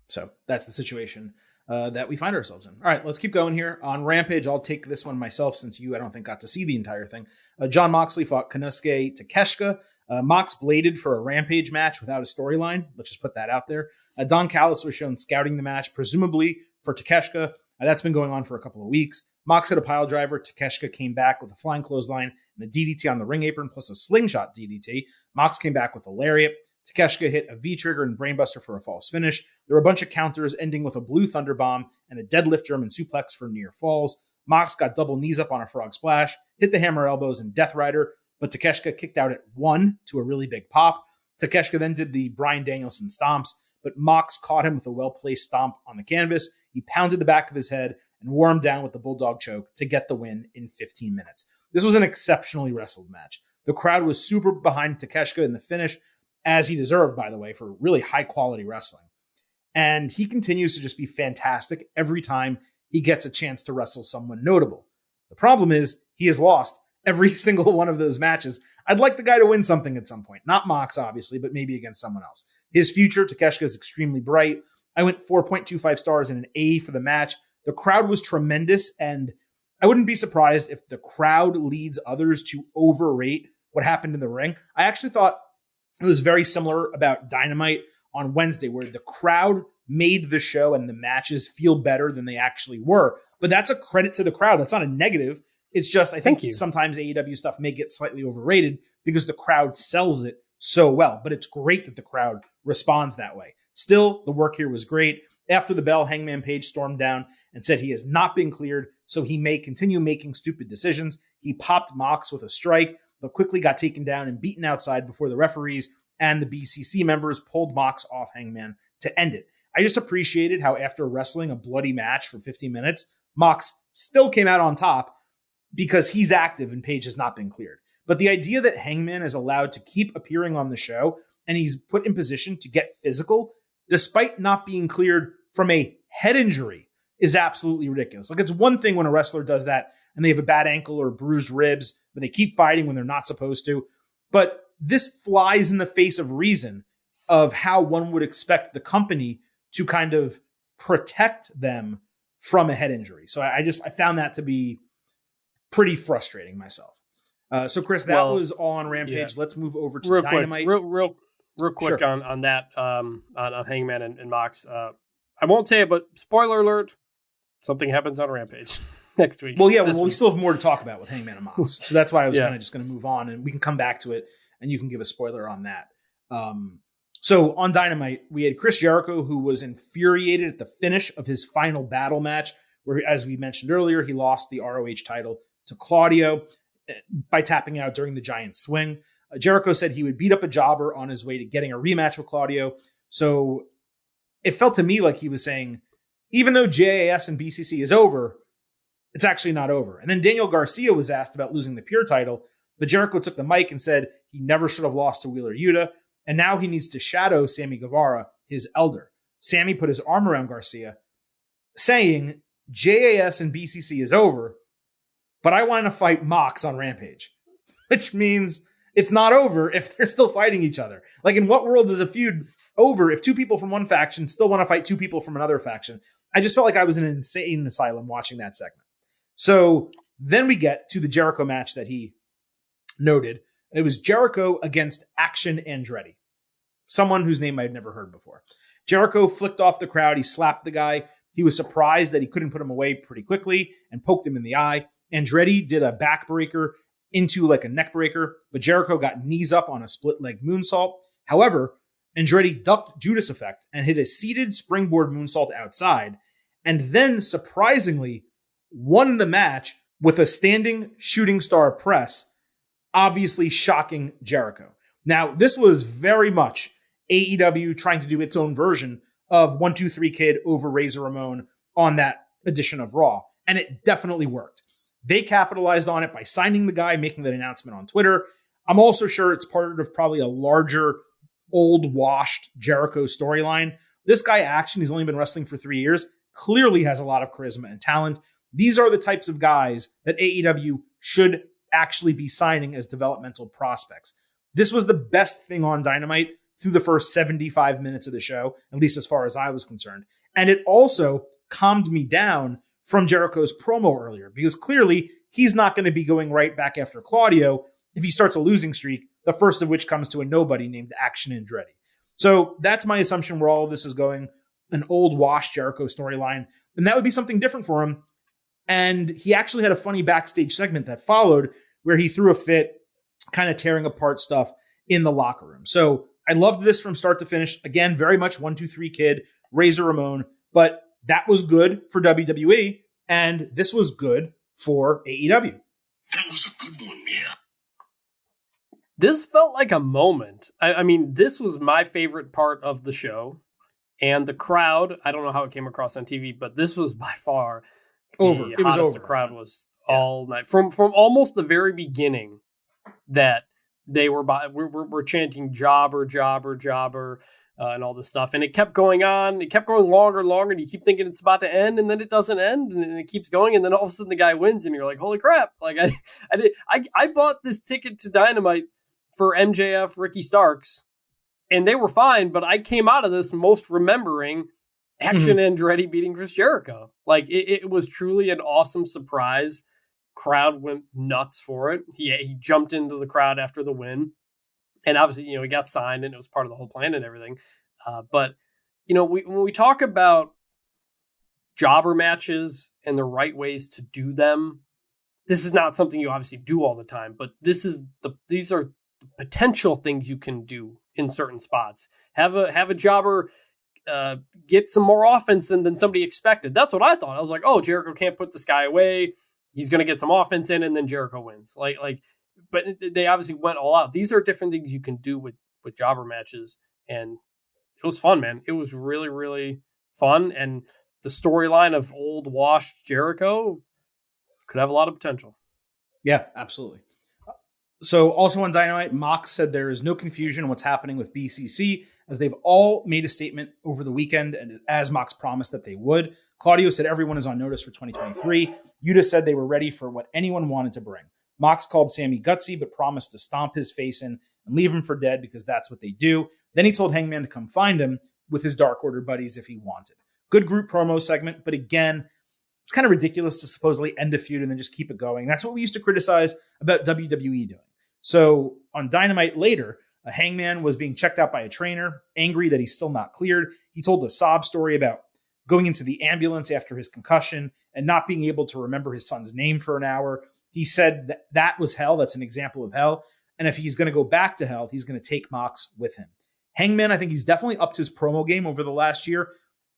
So that's the situation that we find ourselves in. All right, let's keep going here. On Rampage, I'll take this one myself since I don't think, got to see the entire thing. John Moxley fought Konosuke Takeshita. Mox bladed for a Rampage match without a storyline. Let's just put that out there. Don Callis was shown scouting the match, presumably for Takeshita. That's been going on for a couple of weeks. Mox hit a pile driver. Takeshita came back with a flying clothesline and a DDT on the ring apron plus a slingshot DDT. Mox came back with a lariat. Takeshita hit a V-trigger and brainbuster for a false finish. There were a bunch of counters ending with a blue thunder bomb and a deadlift German suplex for near falls. Mox got double knees up on a frog splash, hit the hammer elbows and Death Rider, but Takeshita kicked out at 1 to a really big pop. Takeshita then did the Bryan Danielson stomps, but Mox caught him with a well-placed stomp on the canvas. He pounded the back of his head and wore him down with the Bulldog choke to get the win in 15 minutes. This was an exceptionally wrestled match. The crowd was super behind Takeshita in the finish, as he deserved, by the way, for really high-quality wrestling. And he continues to just be fantastic every time he gets a chance to wrestle someone notable. The problem is he has lost every single one of those matches. I'd like the guy to win something at some point. Not Mox, obviously, but maybe against someone else. His future, Takeshita, is extremely bright. I went 4.25 stars and an A for the match. The crowd was tremendous, and I wouldn't be surprised if the crowd leads others to overrate what happened in the ring. I actually thought it was very similar about Dynamite on Wednesday, where the crowd made the show and the matches feel better than they actually were. But that's a credit to the crowd. That's not a negative. It's just, I think sometimes AEW stuff may get slightly overrated because the crowd sells it so well. But it's great that the crowd responds that way. Still, the work here was great. After the bell, Hangman Page stormed down and said he has not been cleared, so he may continue making stupid decisions. He popped Mox with a strike, but quickly got taken down and beaten outside before the referees and the BCC members pulled Mox off Hangman to end it. I just appreciated how after wrestling a bloody match for 15 minutes, Mox still came out on top because he's active and Page has not been cleared. But the idea that Hangman is allowed to keep appearing on the show and he's put in position to get physical despite not being cleared from a head injury is absolutely ridiculous. Like, it's one thing when a wrestler does that and they have a bad ankle or bruised ribs, but they keep fighting when they're not supposed to. But this flies in the face of reason of how one would expect the company to kind of protect them from a head injury. So I found that to be pretty frustrating myself. So Chris, that was all on Rampage. Yeah. Let's move over to Dynamite. Real quick sure. on that, on Hangman and Mox. I won't say it, but spoiler alert, something happens on Rampage next week. Well, yeah, we still have more to talk about with Hangman and Mox. So that's why I was kind of just going to move on, and we can come back to it, and you can give a spoiler on that. So on Dynamite, we had Chris Jericho, who was infuriated at the finish of his final battle match, where, as we mentioned earlier, he lost the ROH title to Claudio by tapping out during the giant swing. Jericho said he would beat up a jobber on his way to getting a rematch with Claudio. So it felt to me like he was saying, even though JAS and BCC is over, it's actually not over. And then Daniel Garcia was asked about losing the Pure title, but Jericho took the mic and said he never should have lost to Wheeler Yuta, and now he needs to shadow Sammy Guevara, his elder. Sammy put his arm around Garcia, saying JAS and BCC is over, but I want to fight Mox on Rampage, which means it's not over if they're still fighting each other. Like, in what world is a feud over if 2 people from one faction still want to fight 2 people from another faction? I just felt like I was in an insane asylum watching that segment. So then we get to the Jericho match that he noted. It was Jericho against Action Andretti, someone whose name I had never heard before. Jericho flicked off the crowd. He slapped the guy. He was surprised that he couldn't put him away pretty quickly and poked him in the eye. Andretti did a backbreaker into like a neck breaker, but Jericho got knees up on a split leg moonsault. However, Andretti ducked Judas Effect and hit a seated springboard moonsault outside, and then surprisingly won the match with a standing shooting star press, obviously shocking Jericho. Now, this was very much AEW trying to do its own version of 1-2-3 Kid over Razor Ramon on that edition of Raw, and it definitely worked. They capitalized on it by signing the guy, making that announcement on Twitter. I'm also sure it's part of probably a larger, old, washed Jericho storyline. This guy, Action, he's only been wrestling for 3 years, clearly has a lot of charisma and talent. These are the types of guys that AEW should actually be signing as developmental prospects. This was the best thing on Dynamite through the first 75 minutes of the show, at least as far as I was concerned. And it also calmed me down from Jericho's promo earlier, because clearly he's not going to be going right back after Claudio if he starts a losing streak, the first of which comes to a nobody named Action Andretti. So that's my assumption where all of this is going, an old wash Jericho storyline. And that would be something different for him. And he actually had a funny backstage segment that followed where he threw a fit, kind of tearing apart stuff in the locker room. So I loved this from start to finish. Again, very much 1-2-3 Kid, Razor Ramon, but that was good for WWE, and this was good for AEW. That was a good one, yeah. This felt like a moment. I mean, this was my favorite part of the show, and the crowd, I don't know how it came across on TV, but this was by far over. It was over. The crowd was all night. From almost the very beginning that they were we're chanting jobber, jobber, jobber, and all this stuff. And it kept going on. It kept going longer and longer, and you keep thinking it's about to end, and then it doesn't end, and it keeps going, and then all of a sudden the guy wins, and you're like, holy crap. Like I bought this ticket to Dynamite for MJF, Ricky Starks, and they were fine, but I came out of this most remembering Action Andretti beating Chris Jericho. Like it was truly an awesome surprise. Crowd went nuts for it. He jumped into the crowd after the win, and obviously, he got signed, and it was part of the whole plan and everything. But when we talk about jobber matches and the right ways to do them, this is not something you obviously do all the time. But these are the potential things you can do in certain spots. Have a jobber get some more offense than somebody expected. That's what I thought. I was like, oh, Jericho can't put this guy away. He's going to get some offense in, and then Jericho wins. But they obviously went all out. These are different things you can do with jobber matches, and it was fun, man. It was really, really fun, and the storyline of old washed Jericho could have a lot of potential. Yeah, absolutely. So also on Dynamite, Mox said there is no confusion on what's happening with BCC, as they've all made a statement over the weekend, and as Mox promised that they would. Claudio said everyone is on notice for 2023. Yuta said they were ready for what anyone wanted to bring. Mox called Sammy gutsy, but promised to stomp his face in and leave him for dead because that's what they do. Then he told Hangman to come find him with his Dark Order buddies if he wanted. Good group promo segment, but again, it's kind of ridiculous to supposedly end a feud and then just keep it going. That's what we used to criticize about WWE doing. So on Dynamite later, a Hangman was being checked out by a trainer, angry that he's still not cleared. He told a sob story about going into the ambulance after his concussion and not being able to remember his son's name for an hour. He said that was hell. That's an example of hell. And if he's going to go back to hell, he's going to take Mox with him. Hangman, I think he's definitely upped his promo game over the last year.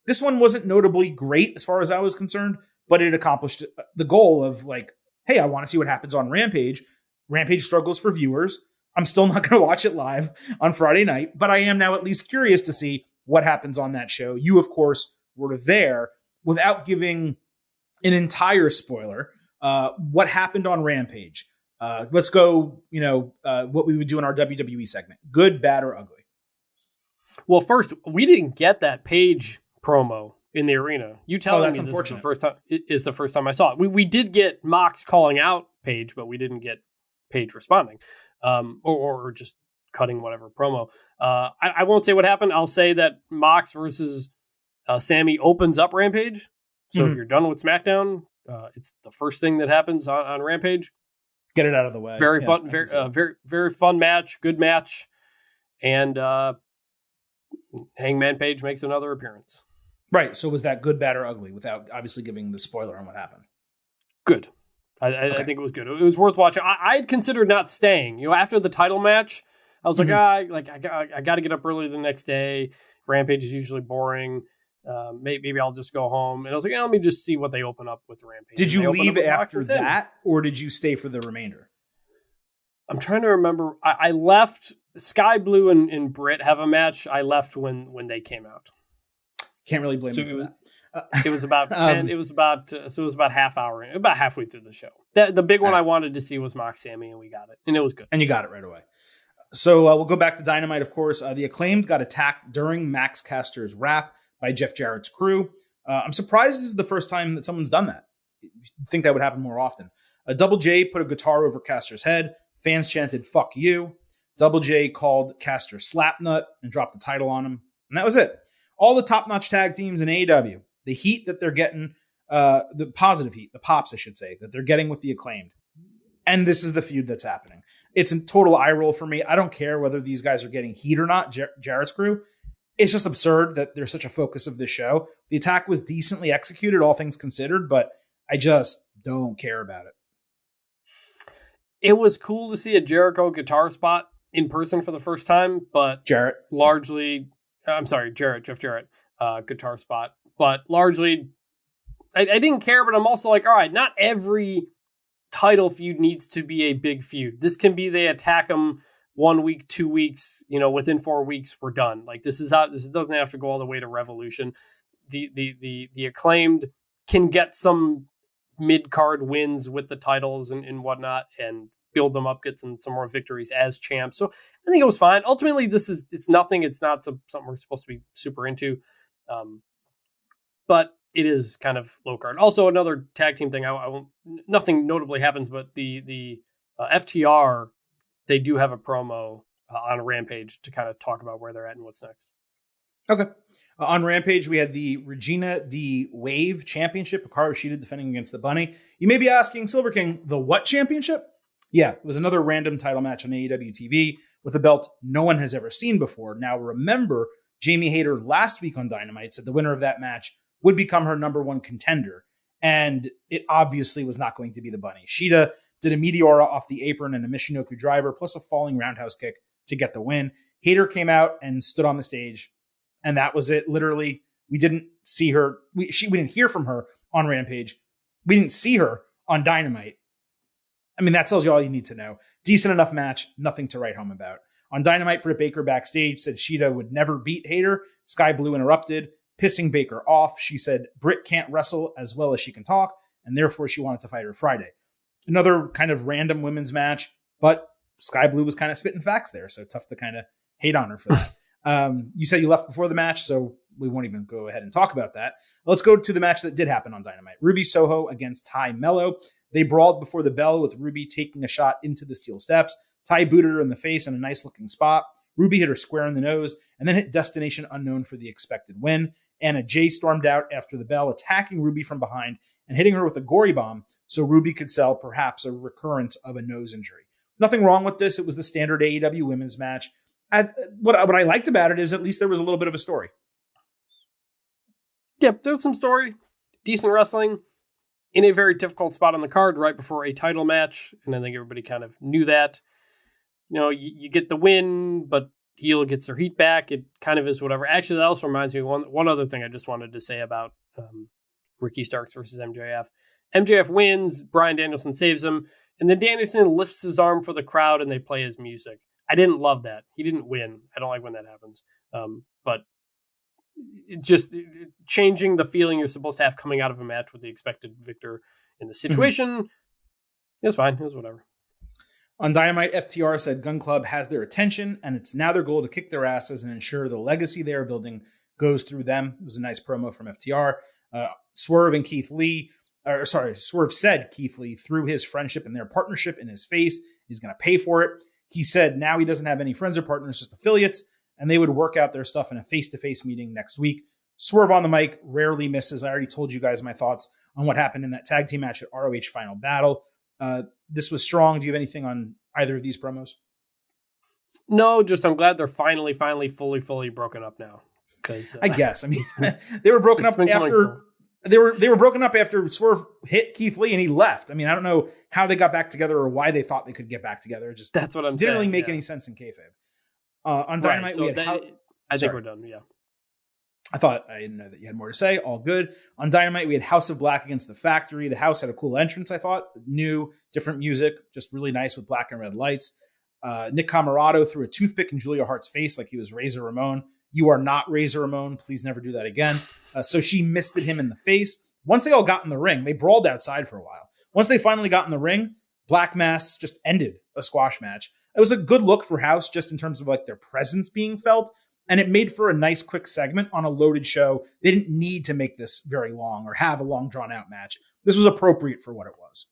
This one wasn't notably great as far as I was concerned, but it accomplished the goal of like, hey, I want to see what happens on Rampage. Rampage struggles for viewers. I'm still not going to watch it live on Friday night, but I am now at least curious to see what happens on that show. You, of course, were there. Without giving an entire spoiler, what happened on Rampage? Let's go, what we would do in our WWE segment. Good, bad, or ugly? Well, first, we didn't get that Page promo in the arena. You telling me this is the first time I saw it. We did get Mox calling out Page, but we didn't get Page responding. Or just cutting whatever promo. I won't say what happened. I'll say that Mox versus Sammy opens up Rampage. So if you're done with SmackDown, it's the first thing that happens on Rampage. Get it out of the way. Very fun, very fun match. Good match. And Hangman Page makes another appearance. Right. So was that good, bad, or ugly without obviously giving the spoiler on what happened? Good. I think it was good. It was worth watching. I had considered not staying. After the title match, I was like, I got to get up early the next day. Rampage is usually boring. Maybe I'll just go home. And I was like, let me just see what they open up with Rampage. Did you leave after that, or did you stay for the remainder? I'm trying to remember. I left. Sky Blue and Britt have a match. I left when they came out. Can't really blame you for that. It was about 10. It was about half hour, about halfway through the show. The big one I wanted to see was Mox Sammy, and we got it, and it was good. And you got it right away. So we'll go back to Dynamite, of course. The Acclaimed got attacked during Max Caster's rap by Jeff Jarrett's crew. I'm surprised this is the first time that someone's done that. You'd think that would happen more often. Double J put a guitar over Caster's head. Fans chanted, "Fuck you." Double J called Caster Slapnut and dropped the title on him. And that was it. All the top-notch tag teams in AEW, the heat that they're getting, the positive heat, the pops, I should say, that they're getting with the Acclaimed. And this is the feud that's happening. It's a total eye roll for me. I don't care whether these guys are getting heat or not, Jarrett's crew. It's just absurd that they're such a focus of this show. The attack was decently executed, all things considered, but I just don't care about it. It was cool to see a Jericho guitar spot in person for the first time, but Jeff Jarrett, guitar spot. But largely, I didn't care, but I'm also like, all right, not every title feud needs to be a big feud. This can be they attack them 1 week, 2 weeks, within 4 weeks, we're done. Like this doesn't have to go all the way to Revolution. The Acclaimed can get some mid-card wins with the titles and whatnot and build them up, get some more victories as champs. So I think it was fine. Ultimately, it's nothing. It's not something we're supposed to be super into. But it is kind of low card. Also, another tag team thing. I won't. Nothing notably happens, but the FTR, they do have a promo on Rampage to kind of talk about where they're at and what's next. Okay. On Rampage, we had the Regina D Wave Championship. Hikaru Shida defending against the Bunny. You may be asking, Silver King, the what championship? Yeah, it was another random title match on AEW TV with a belt no one has ever seen before. Now, remember, Jamie Hayter last week on Dynamite said the winner of that match would become her number one contender. And it obviously was not going to be the Bunny. Shida did a Meteora off the apron and a Michinoku driver, plus a falling roundhouse kick to get the win. Hayter came out and stood on the stage, and that was it. Literally, we didn't see her. We didn't hear from her on Rampage. We didn't see her on Dynamite. I mean, that tells you all you need to know. Decent enough match, nothing to write home about. On Dynamite, Britt Baker backstage said Shida would never beat Hayter. Sky Blue interrupted, pissing Baker off. She said Britt can't wrestle as well as she can talk, and therefore she wanted to fight her Friday. Another kind of random women's match, but Sky Blue was kind of spitting facts there, so tough to kind of hate on her for that. You said you left before the match, so we won't even go ahead and talk about that. Let's go to the match that did happen on Dynamite. Ruby Soho against Ty Mello. They brawled before the bell with Ruby taking a shot into the steel steps. Ty booted her in the face in a nice-looking spot. Ruby hit her square in the nose and then hit Destination Unknown for the expected win. Anna Jay stormed out after the bell, attacking Ruby from behind and hitting her with a gory bomb so Ruby could sell perhaps a recurrence of a nose injury. Nothing wrong with this. It was the standard AEW women's match. What I liked about it is at least there was a little bit of a story. Yep, there was some story. Decent wrestling in a very difficult spot on the card right before a title match. And I think everybody kind of knew that. You get the win, but heel gets their heat back. It kind of is whatever. Actually, that also reminds me of one other thing I just wanted to say about Ricky Starks versus MJF. MJF wins, Bryan Danielson saves him, and then Danielson lifts his arm for the crowd and they play his music. I didn't love that. He didn't win. I don't like when that happens. But just changing the feeling you're supposed to have coming out of a match with the expected victor in the situation, It was fine. It was whatever. On Dynamite, FTR said Gun Club has their attention, and it's now their goal to kick their asses and ensure the legacy they are building goes through them. It was a nice promo from FTR. Swerve said Keith Lee threw his friendship and their partnership in his face. He's going to pay for it. He said now he doesn't have any friends or partners, just affiliates, and they would work out their stuff in a face-to-face meeting next week. Swerve on the mic rarely misses. I already told you guys my thoughts on what happened in that tag team match at ROH Final Battle. this was strong. Do you have anything on either of these promos? No, just I'm glad they're finally, fully broken up now. Because I guess, I mean, they were broken up after they were broken up after Swerve hit Keith Lee and he left. I mean, I don't know how they got back together or why they thought they could get back together. Just that's what I'm didn't saying. really make any sense in kayfabe. On Dynamite, so we had. I think we're done. Yeah. I thought I didn't know that you had more to say. All good. On Dynamite, we had House of Black against the Factory. The House had a cool entrance, I thought. New, different music, just really nice with black and red lights. Nick Camarado threw a toothpick in Julia Hart's face like he was Razor Ramon. You are not Razor Ramon. Please never do that again. So she misted him in the face. Once they all got in the ring, they brawled outside for a while. Once they finally got in the ring, Black Mass just ended a squash match. It was a good look for House just in terms of like their presence being felt. And it made for a nice quick segment on a loaded show. They didn't need to make this very long or have a long drawn out match. This was appropriate for what it was.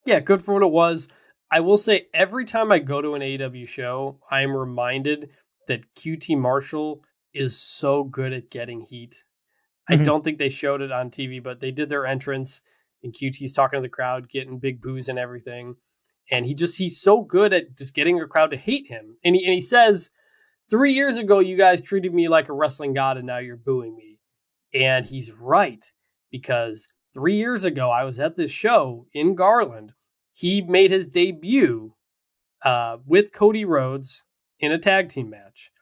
Yeah, good for what it was. I will say every time I go to an AEW show, I am reminded that QT Marshall is so good at getting heat. I don't think they showed it on TV, but they did their entrance and QT's talking to the crowd, getting big boos and everything. And he's so good at just getting a crowd to hate him. And he says, 3 years ago, you guys treated me like a wrestling god and now you're booing me. And he's right, because 3 years ago, I was at this show in Garland. He made his debut with Cody Rhodes in a tag team match.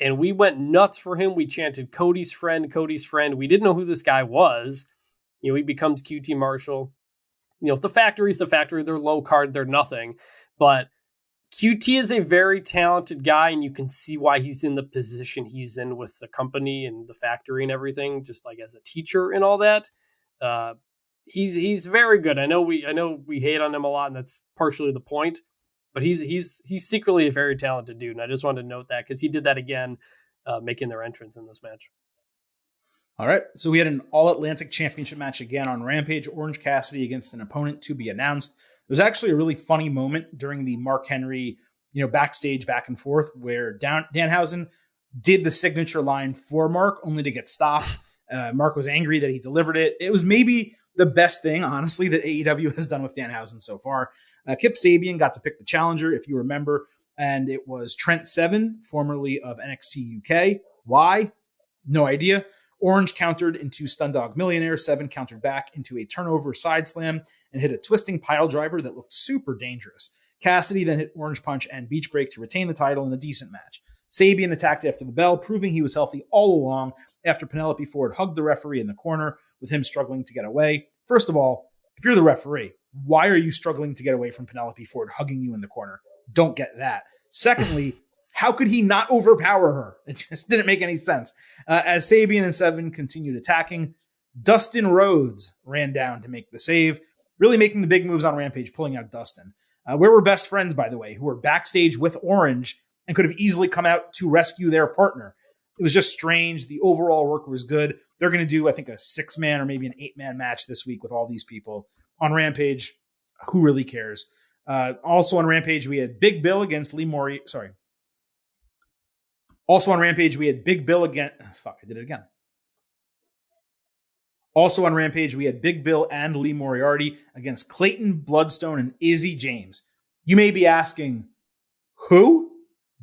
And we went nuts for him. We chanted Cody's friend, Cody's friend. We didn't know who this guy was. You know, he becomes QT Marshall. You know, the Factory's the Factory. They're low card. They're nothing. But QT is a very talented guy, and you can see why he's in the position he's in with the company and the Factory and everything, just like as a teacher and all that. He's very good. I know we hate on him a lot, and that's partially the point. But he's secretly a very talented dude, and I just wanted to note that because he did that again, making their entrance in this match. All right, so we had an All-Atlantic Championship match again on Rampage. Orange Cassidy against an opponent to be announced. It was actually a really funny moment during the Mark Henry, backstage back and forth where Danhausen did the signature line for Mark, only to get stopped. Mark was angry that he delivered it. It was maybe the best thing, honestly, that AEW has done with Danhausen so far. Kip Sabian got to pick the challenger, if you remember, and it was Trent Seven, formerly of NXT UK. Why? No idea. Orange countered into Stundog Millionaire. Seven countered back into a turnover side slam and hit a twisting pile driver that looked super dangerous. Cassidy then hit Orange Punch and Beach Break to retain the title in a decent match. Sabian attacked after the bell, proving he was healthy all along after Penelope Ford hugged the referee in the corner with him struggling to get away. First of all, if you're the referee, why are you struggling to get away from Penelope Ford hugging you in the corner? Don't get that. Secondly, how could he not overpower her? It just didn't make any sense. As Sabian and Seven continued attacking, Dustin Rhodes ran down to make the save, really making the big moves on Rampage, pulling out Dustin. Where were best friends, by the way, who were backstage with Orange and could have easily come out to rescue their partner. It was just strange. The overall work was good. They're going to do, I think, a 6-man or maybe an 8-man match this week with all these people on Rampage. Who really cares? Also on Rampage, we had Big Bill against Lee Moriarty. Sorry. Also on Rampage, we had Big Bill again. Fuck, I did it again. Also on Rampage, we had Big Bill and Lee Moriarty against Clayton Bloodstone and Izzy James. You may be asking, who?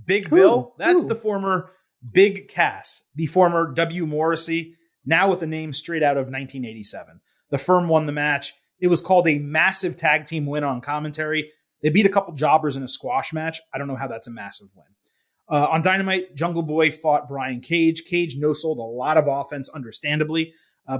Big Bill? That's the former Big Cass, the former W. Morrissey, now with a name straight out of 1987. The firm won the match. It was called a massive tag team win on commentary. They beat a couple jobbers in a squash match. I don't know how that's a massive win. On Dynamite, Jungle Boy fought Brian Cage. Cage no-sold a lot of offense, understandably.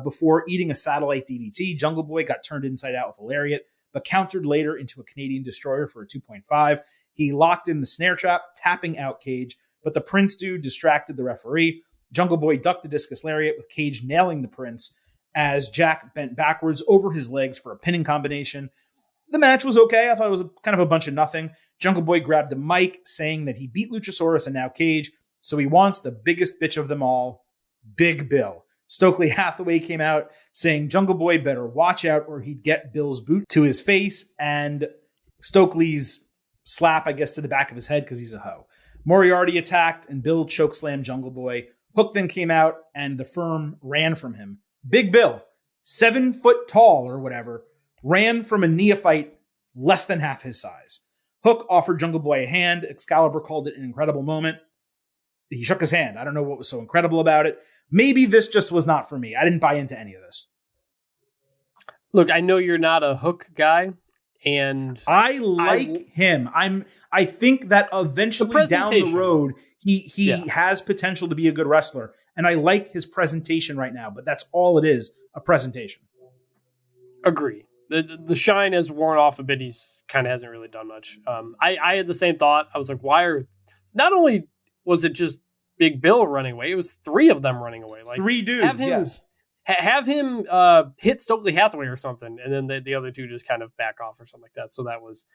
Before eating a satellite DDT, Jungle Boy got turned inside out with a lariat, but countered later into a Canadian Destroyer for a 2.5. He locked in the snare trap, tapping out Cage, but the Prince dude distracted the referee. Jungle Boy ducked the discus lariat with Cage nailing the Prince as Jack bent backwards over his legs for a pinning combination. The match was okay. I thought it was kind of a bunch of nothing. Jungle Boy grabbed a mic saying that he beat Luchasaurus and now Cage, so he wants the biggest bitch of them all, Big Bill. Stokely Hathaway came out saying Jungle Boy better watch out or he'd get Bill's boot to his face, and Stokely's slap, I guess, to the back of his head because he's a hoe. Moriarty attacked and Bill chokeslammed Jungle Boy. Hook then came out and the firm ran from him. Big Bill, 7 foot tall or whatever, ran from a neophyte less than half his size. Hook offered Jungle Boy a hand. Excalibur called it an incredible moment. He shook his hand. I don't know what was so incredible about it. Maybe this just was not for me. I didn't buy into any of this. Look, I know you're not a Hook guy, and I like him. I think that eventually down the road, he has potential to be a good wrestler. And I like his presentation right now, but that's all it is, a presentation. Agree. The shine has worn off a bit. He's kind of hasn't really done much. I had the same thought. I was like, why are... Not only was it just Big Bill running away, it was three of them running away. Like, 3 dudes, yes. Have him hit Stokely Hathaway or something, and then the other two just kind of back off or something like that. So that was...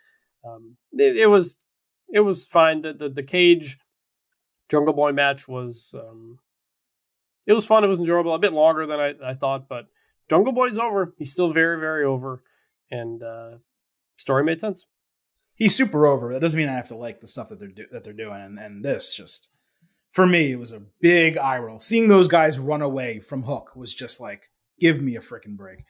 It was fine. The Cage Jungle Boy match was... it was fun. It was enjoyable. A bit longer than I thought, but Jungle Boy's over. He's still very, very over. And story made sense. He's super over. That doesn't mean I have to like the stuff that they're doing. And this just, for me, it was a big eye roll. Seeing those guys run away from Hook was just like, give me a freaking break.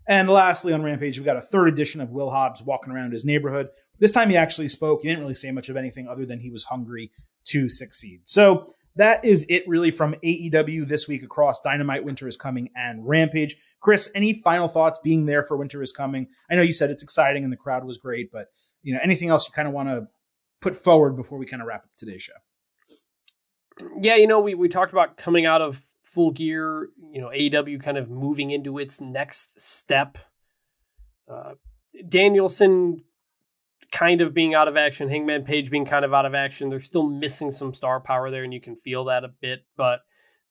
And lastly, on Rampage, we got a third edition of Will Hobbs walking around his neighborhood. This time he actually spoke. He didn't really say much of anything other than he was hungry to succeed. So that is it really from AEW this week across Dynamite, Winter is Coming, and Rampage. Chris, any final thoughts being there for Winter is Coming? I know you said it's exciting and the crowd was great, but anything else you kind of want to put forward before we kind of wrap up today's show? Yeah, we talked about coming out of Full Gear, AEW kind of moving into its next step. Danielson kind of being out of action, Hangman Page being kind of out of action. They're still missing some star power there, and you can feel that a bit. But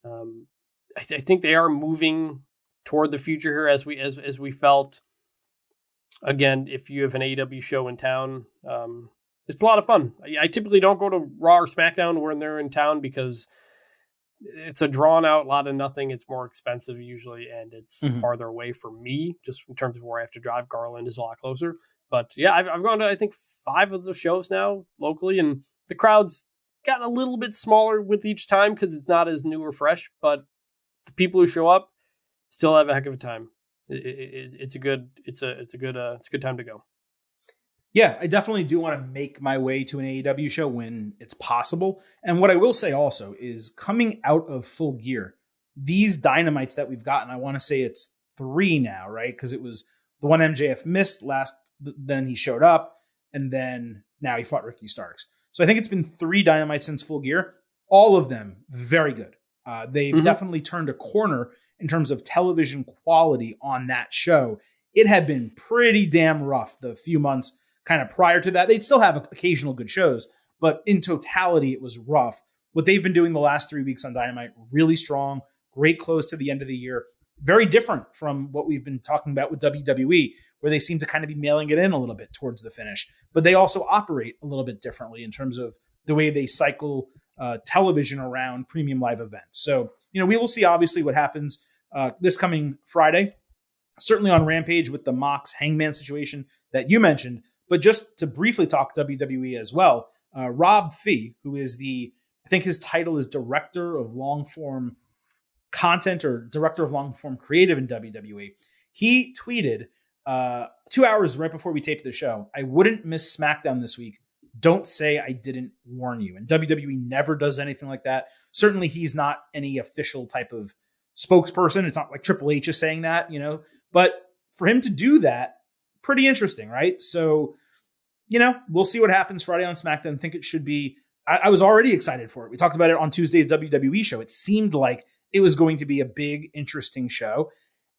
I think they are moving toward the future here, as we felt. Again, if you have an AEW show in town, it's a lot of fun. I typically don't go to Raw or SmackDown when they're in town because it's a drawn out lot of nothing. It's more expensive usually, and it's farther away for me, just in terms of where I have to drive. Garland is a lot closer. But yeah, I've gone to, I think, 5 of the shows now locally, and the crowd's gotten a little bit smaller with each time because it's not as new or fresh, but the people who show up still have a heck of a time. It's a good time to go. Yeah, I definitely do want to make my way to an AEW show when it's possible. And what I will say also is coming out of Full Gear, these Dynamites that we've gotten, I want to say it's 3 now, right? Because it was the one MJF missed then he showed up, and then now he fought Ricky Starks. So I think it's been 3 Dynamites since Full Gear. All of them very good. They've definitely turned a corner in terms of television quality on that show. It had been pretty damn rough the few months kind of prior to that. They'd still have occasional good shows, but in totality, it was rough. What they've been doing the last 3 weeks on Dynamite, really strong, great close to the end of the year. Very different from what we've been talking about with WWE, where they seem to kind of be mailing it in a little bit towards the finish. But they also operate a little bit differently in terms of the way they cycle television around premium live events. So, we will see obviously what happens this coming Friday, certainly on Rampage with the Mox Hangman situation that you mentioned. But just to briefly talk WWE as well, Rob Fee, who is I think his title is Director of Long Form Content or Director of Long Form Creative in WWE. He tweeted 2 hours right before we taped the show, "I wouldn't miss SmackDown this week. Don't say I didn't warn you." And WWE never does anything like that. Certainly he's not any official type of spokesperson. It's not like Triple H is saying that, but for him to do that, pretty interesting, right? So, we'll see what happens Friday on SmackDown. I think it should be, I was already excited for it. We talked about it on Tuesday's WWE show. It seemed like it was going to be a big, interesting show.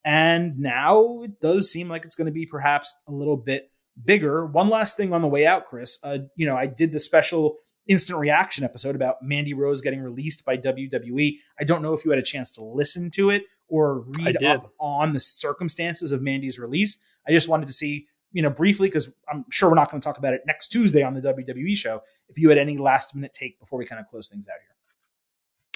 And now it does seem like it's going to be perhaps a little bit bigger. One last thing on the way out, Chris. I did the special instant reaction episode about Mandy Rose getting released by WWE. I don't know if you had a chance to listen to it or read up on the circumstances of Mandy's release. I just wanted to see, briefly, because I'm sure we're not going to talk about it next Tuesday on the WWE show, if you had any last minute take before we kind of close things out here.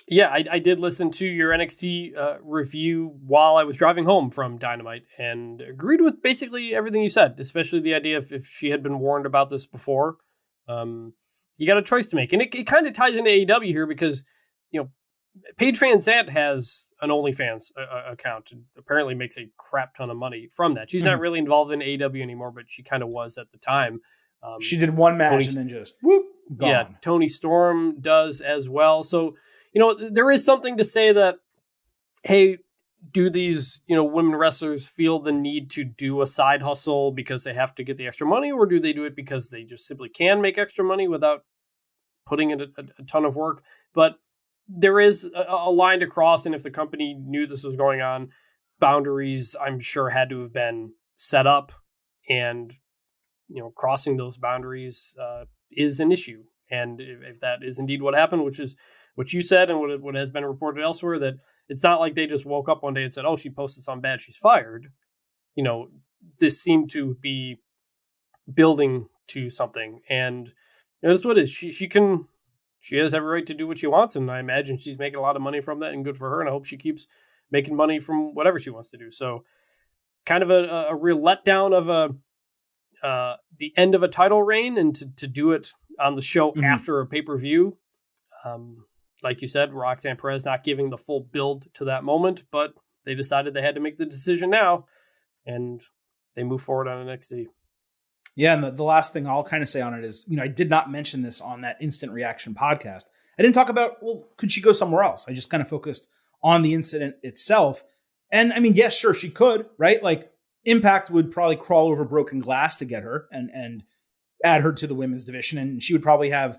Yeah, I did listen to your NXT review while I was driving home from Dynamite and agreed with basically everything you said, especially the idea if she had been warned about this before. You got a choice to make. And it kind of ties into AEW here because, Paige Van Zandt has an OnlyFans account and apparently makes a crap ton of money from that. She's not really involved in AEW anymore, but she kind of was at the time. She did one match and then just whoop, gone. Yeah, Tony Storm does as well. So, there is something to say that, hey, do these, women wrestlers feel the need to do a side hustle because they have to get the extra money, or do they do it because they just simply can make extra money without putting in a ton of work? But there is a line to cross, and if the company knew this was going on, boundaries, I'm sure, had to have been set up, and crossing those boundaries is an issue. And if that is indeed what happened, which is what you said and what has been reported elsewhere, that it's not like they just woke up one day and said, oh, she posted something bad, she's fired. This seemed to be building to something, and that's what it is. She has every right to do what she wants, and I imagine she's making a lot of money from that, and good for her, and I hope she keeps making money from whatever she wants to do. So kind of a real letdown of the end of a title reign, and to do it on the show after a pay-per-view. Like you said, Roxanne Perez not giving the full build to that moment, but they decided they had to make the decision now, and they move forward on NXT. Yeah, and the last thing I'll kind of say on it is, I did not mention this on that Instant Reaction podcast. I didn't talk about, well, could she go somewhere else? I just kind of focused on the incident itself. And I mean, yes, sure, she could, right? Like, Impact would probably crawl over broken glass to get her and add her to the women's division, and she would probably have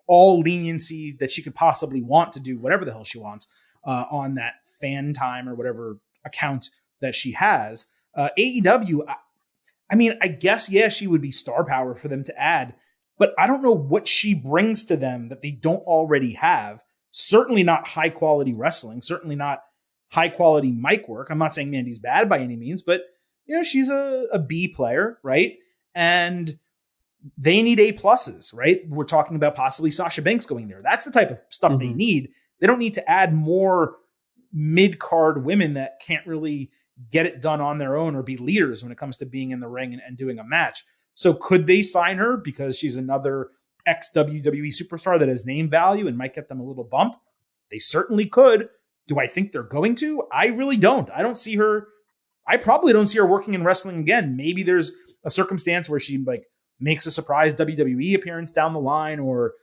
all leniency that she could possibly want to do whatever the hell she wants on that fan time or whatever account that she has. AEW, I mean, I guess, yeah, she would be star power for them to add, but I don't know what she brings to them that they don't already have. Certainly not high quality wrestling, certainly not high quality mic work. I'm not saying Mandy's bad by any means, but she's a B player, right? And they need A pluses, right? We're talking about possibly Sasha Banks going there. That's the type of stuff they need. They don't need to add more mid-card women that can't really get it done on their own or be leaders when it comes to being in the ring and doing a match. So could they sign her because she's another ex-WWE superstar that has name value and might get them a little bump? They certainly could. Do I think they're going to? I really don't. I probably don't see her working in wrestling again. Maybe there's a circumstance where she makes a surprise WWE appearance down the line, or,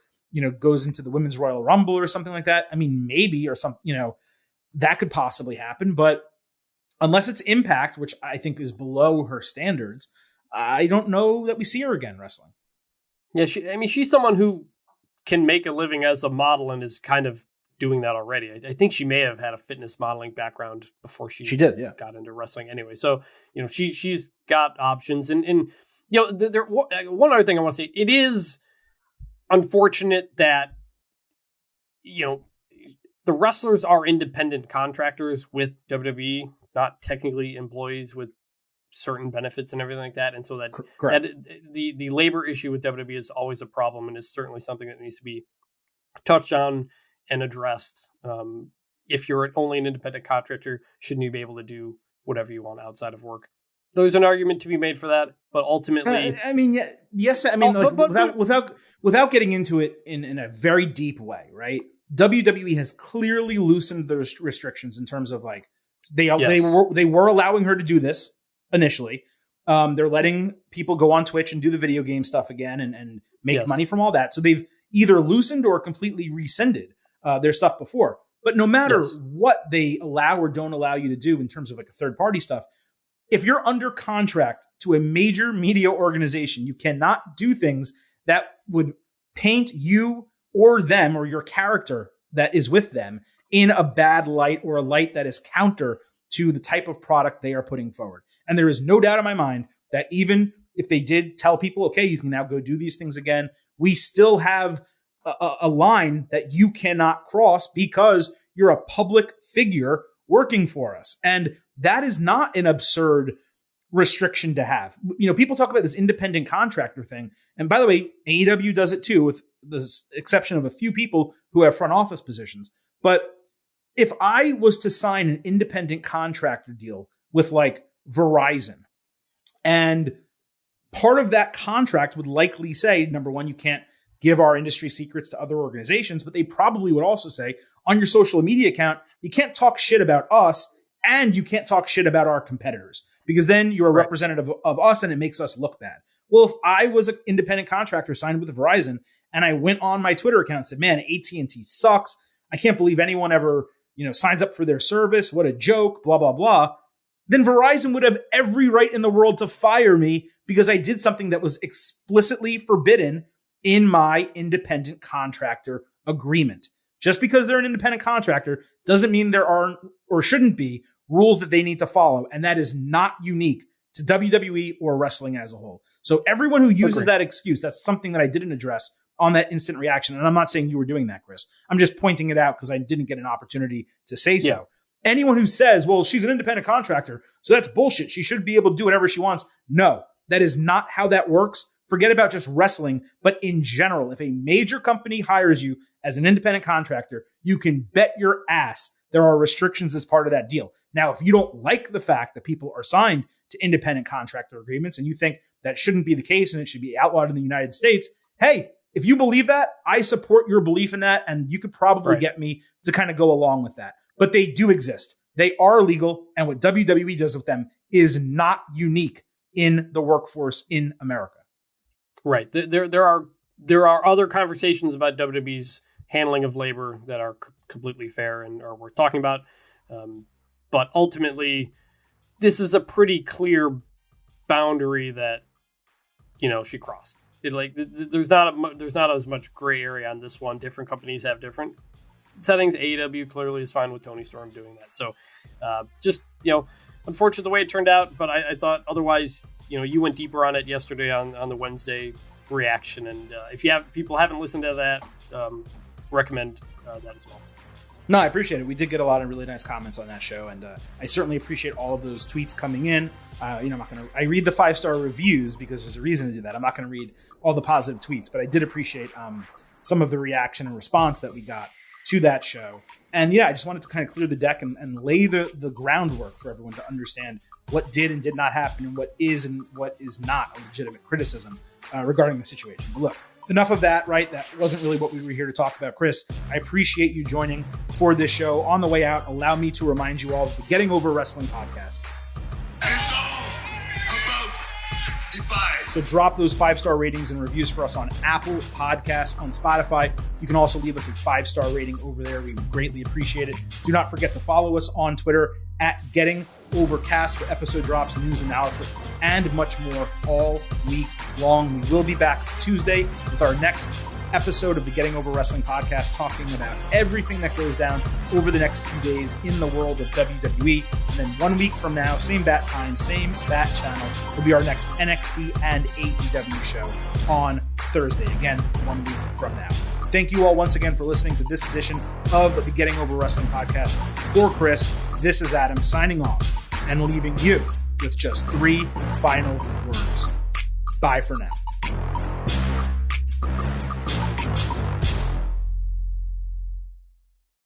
goes into the Women's Royal Rumble or something like that. I mean, maybe, or that could possibly happen, but unless it's Impact, which I think is below her standards, I don't know that we see her again wrestling. Yeah, she's someone who can make a living as a model and is kind of doing that already. I think she may have had a fitness modeling background before she did, yeah, got into wrestling anyway. So, she's got options. And one other thing I want to say, it is unfortunate that, the wrestlers are independent contractors with WWE, not technically employees with certain benefits and everything like that. And so that the labor issue with WWE is always a problem, and is certainly something that needs to be touched on and addressed. If you're only an independent contractor, shouldn't you be able to do whatever you want outside of work? There's an argument to be made for that, but ultimately, yes. I mean, without getting into it in a very deep way, right? WWE has clearly loosened those restrictions in terms of they were allowing her to do this initially. They're letting people go on Twitch and do the video game stuff again and make money from all that. So they've either loosened or completely rescinded their stuff before. But no matter what they allow or don't allow you to do in terms of a third party stuff, if you're under contract to a major media organization, you cannot do things that would paint you or them or your character that is with them in a bad light, or a light that is counter to the type of product they are putting forward. And there is no doubt in my mind that even if they did tell people, okay, you can now go do these things again, we still have a line that you cannot cross because you're a public figure working for us. And that is not an absurd restriction to have. People talk about this independent contractor thing. And by the way, AEW does it too, with the exception of a few people who have front office positions. But if I was to sign an independent contractor deal with Verizon, and part of that contract would likely say, number one, you can't give our industry secrets to other organizations, but they probably would also say, on your social media account, you can't talk shit about us and you can't talk shit about our competitors because then you're a representative of us and it makes us look bad. Well, if I was an independent contractor signed with Verizon and I went on my Twitter account and said, man, AT&T sucks. I can't believe anyone ever, signs up for their service. What a joke, blah, blah, blah. Then Verizon would have every right in the world to fire me because I did something that was explicitly forbidden in my independent contractor agreement. Just because they're an independent contractor doesn't mean there aren't or shouldn't be rules that they need to follow. And that is not unique to WWE or wrestling as a whole. So everyone who uses that excuse, that's something that I didn't address on that instant reaction. And I'm not saying you were doing that, Chris. I'm just pointing it out because I didn't get an opportunity to say so. Yeah. Anyone who says, well, she's an independent contractor, so that's bullshit. She should be able to do whatever she wants. No, that is not how that works. Forget about just wrestling, but in general, if a major company hires you as an independent contractor, you can bet your ass there are restrictions as part of that deal. Now, if you don't like the fact that people are signed to independent contractor agreements and you think that shouldn't be the case and it should be outlawed in the United States, hey, if you believe that, I support your belief in that, and you could probably get me to kind of go along with that. But they do exist. They are legal, and what WWE does with them is not unique in the workforce in America. Right. There are other conversations about WWE's handling of labor that are completely fair and are worth talking about. But ultimately, this is a pretty clear boundary that, she crossed. There's not as much gray area on this one. Different companies have different settings. AEW clearly is fine with Tony Storm doing that. So unfortunate the way it turned out, but I thought otherwise, you went deeper on it yesterday on the Wednesday reaction. And if people haven't listened to that, recommend that as well. No, I appreciate it. We did get a lot of really nice comments on that show, and I certainly appreciate all of those tweets coming in. I'm not going to. I read the 5-star reviews because there's a reason to do that. I'm not going to read all the positive tweets, but I did appreciate some of the reaction and response that we got to that show. And yeah, I just wanted to kind of clear the deck and lay the groundwork for everyone to understand what did and did not happen and what is and what is not a legitimate criticism regarding the situation. But look. Enough of that, right? That wasn't really what we were here to talk about. Chris, I appreciate you joining for this show. On the way out, allow me to remind you all of the Getting Over Wrestling podcast. It's all about Divide. So drop those 5-star ratings and reviews for us on Apple Podcasts, on Spotify. You can also leave us a 5-star rating over there. We would greatly appreciate it. Do not forget to follow us on Twitter at Getting Overcast for episode drops, news analysis, and much more all week long. We will be back Tuesday with our next episode of the Getting Over Wrestling podcast, talking about everything that goes down over the next few days in the world of WWE. And then 1 week from now, same bat time, same bat channel, will be our next NXT and AEW show on Thursday. Again, 1 week from now. Thank you all once again for listening to this edition of the Getting Over Wrestling podcast. For Chris, this is Adam signing off and leaving you with just 3 final words. Bye for now.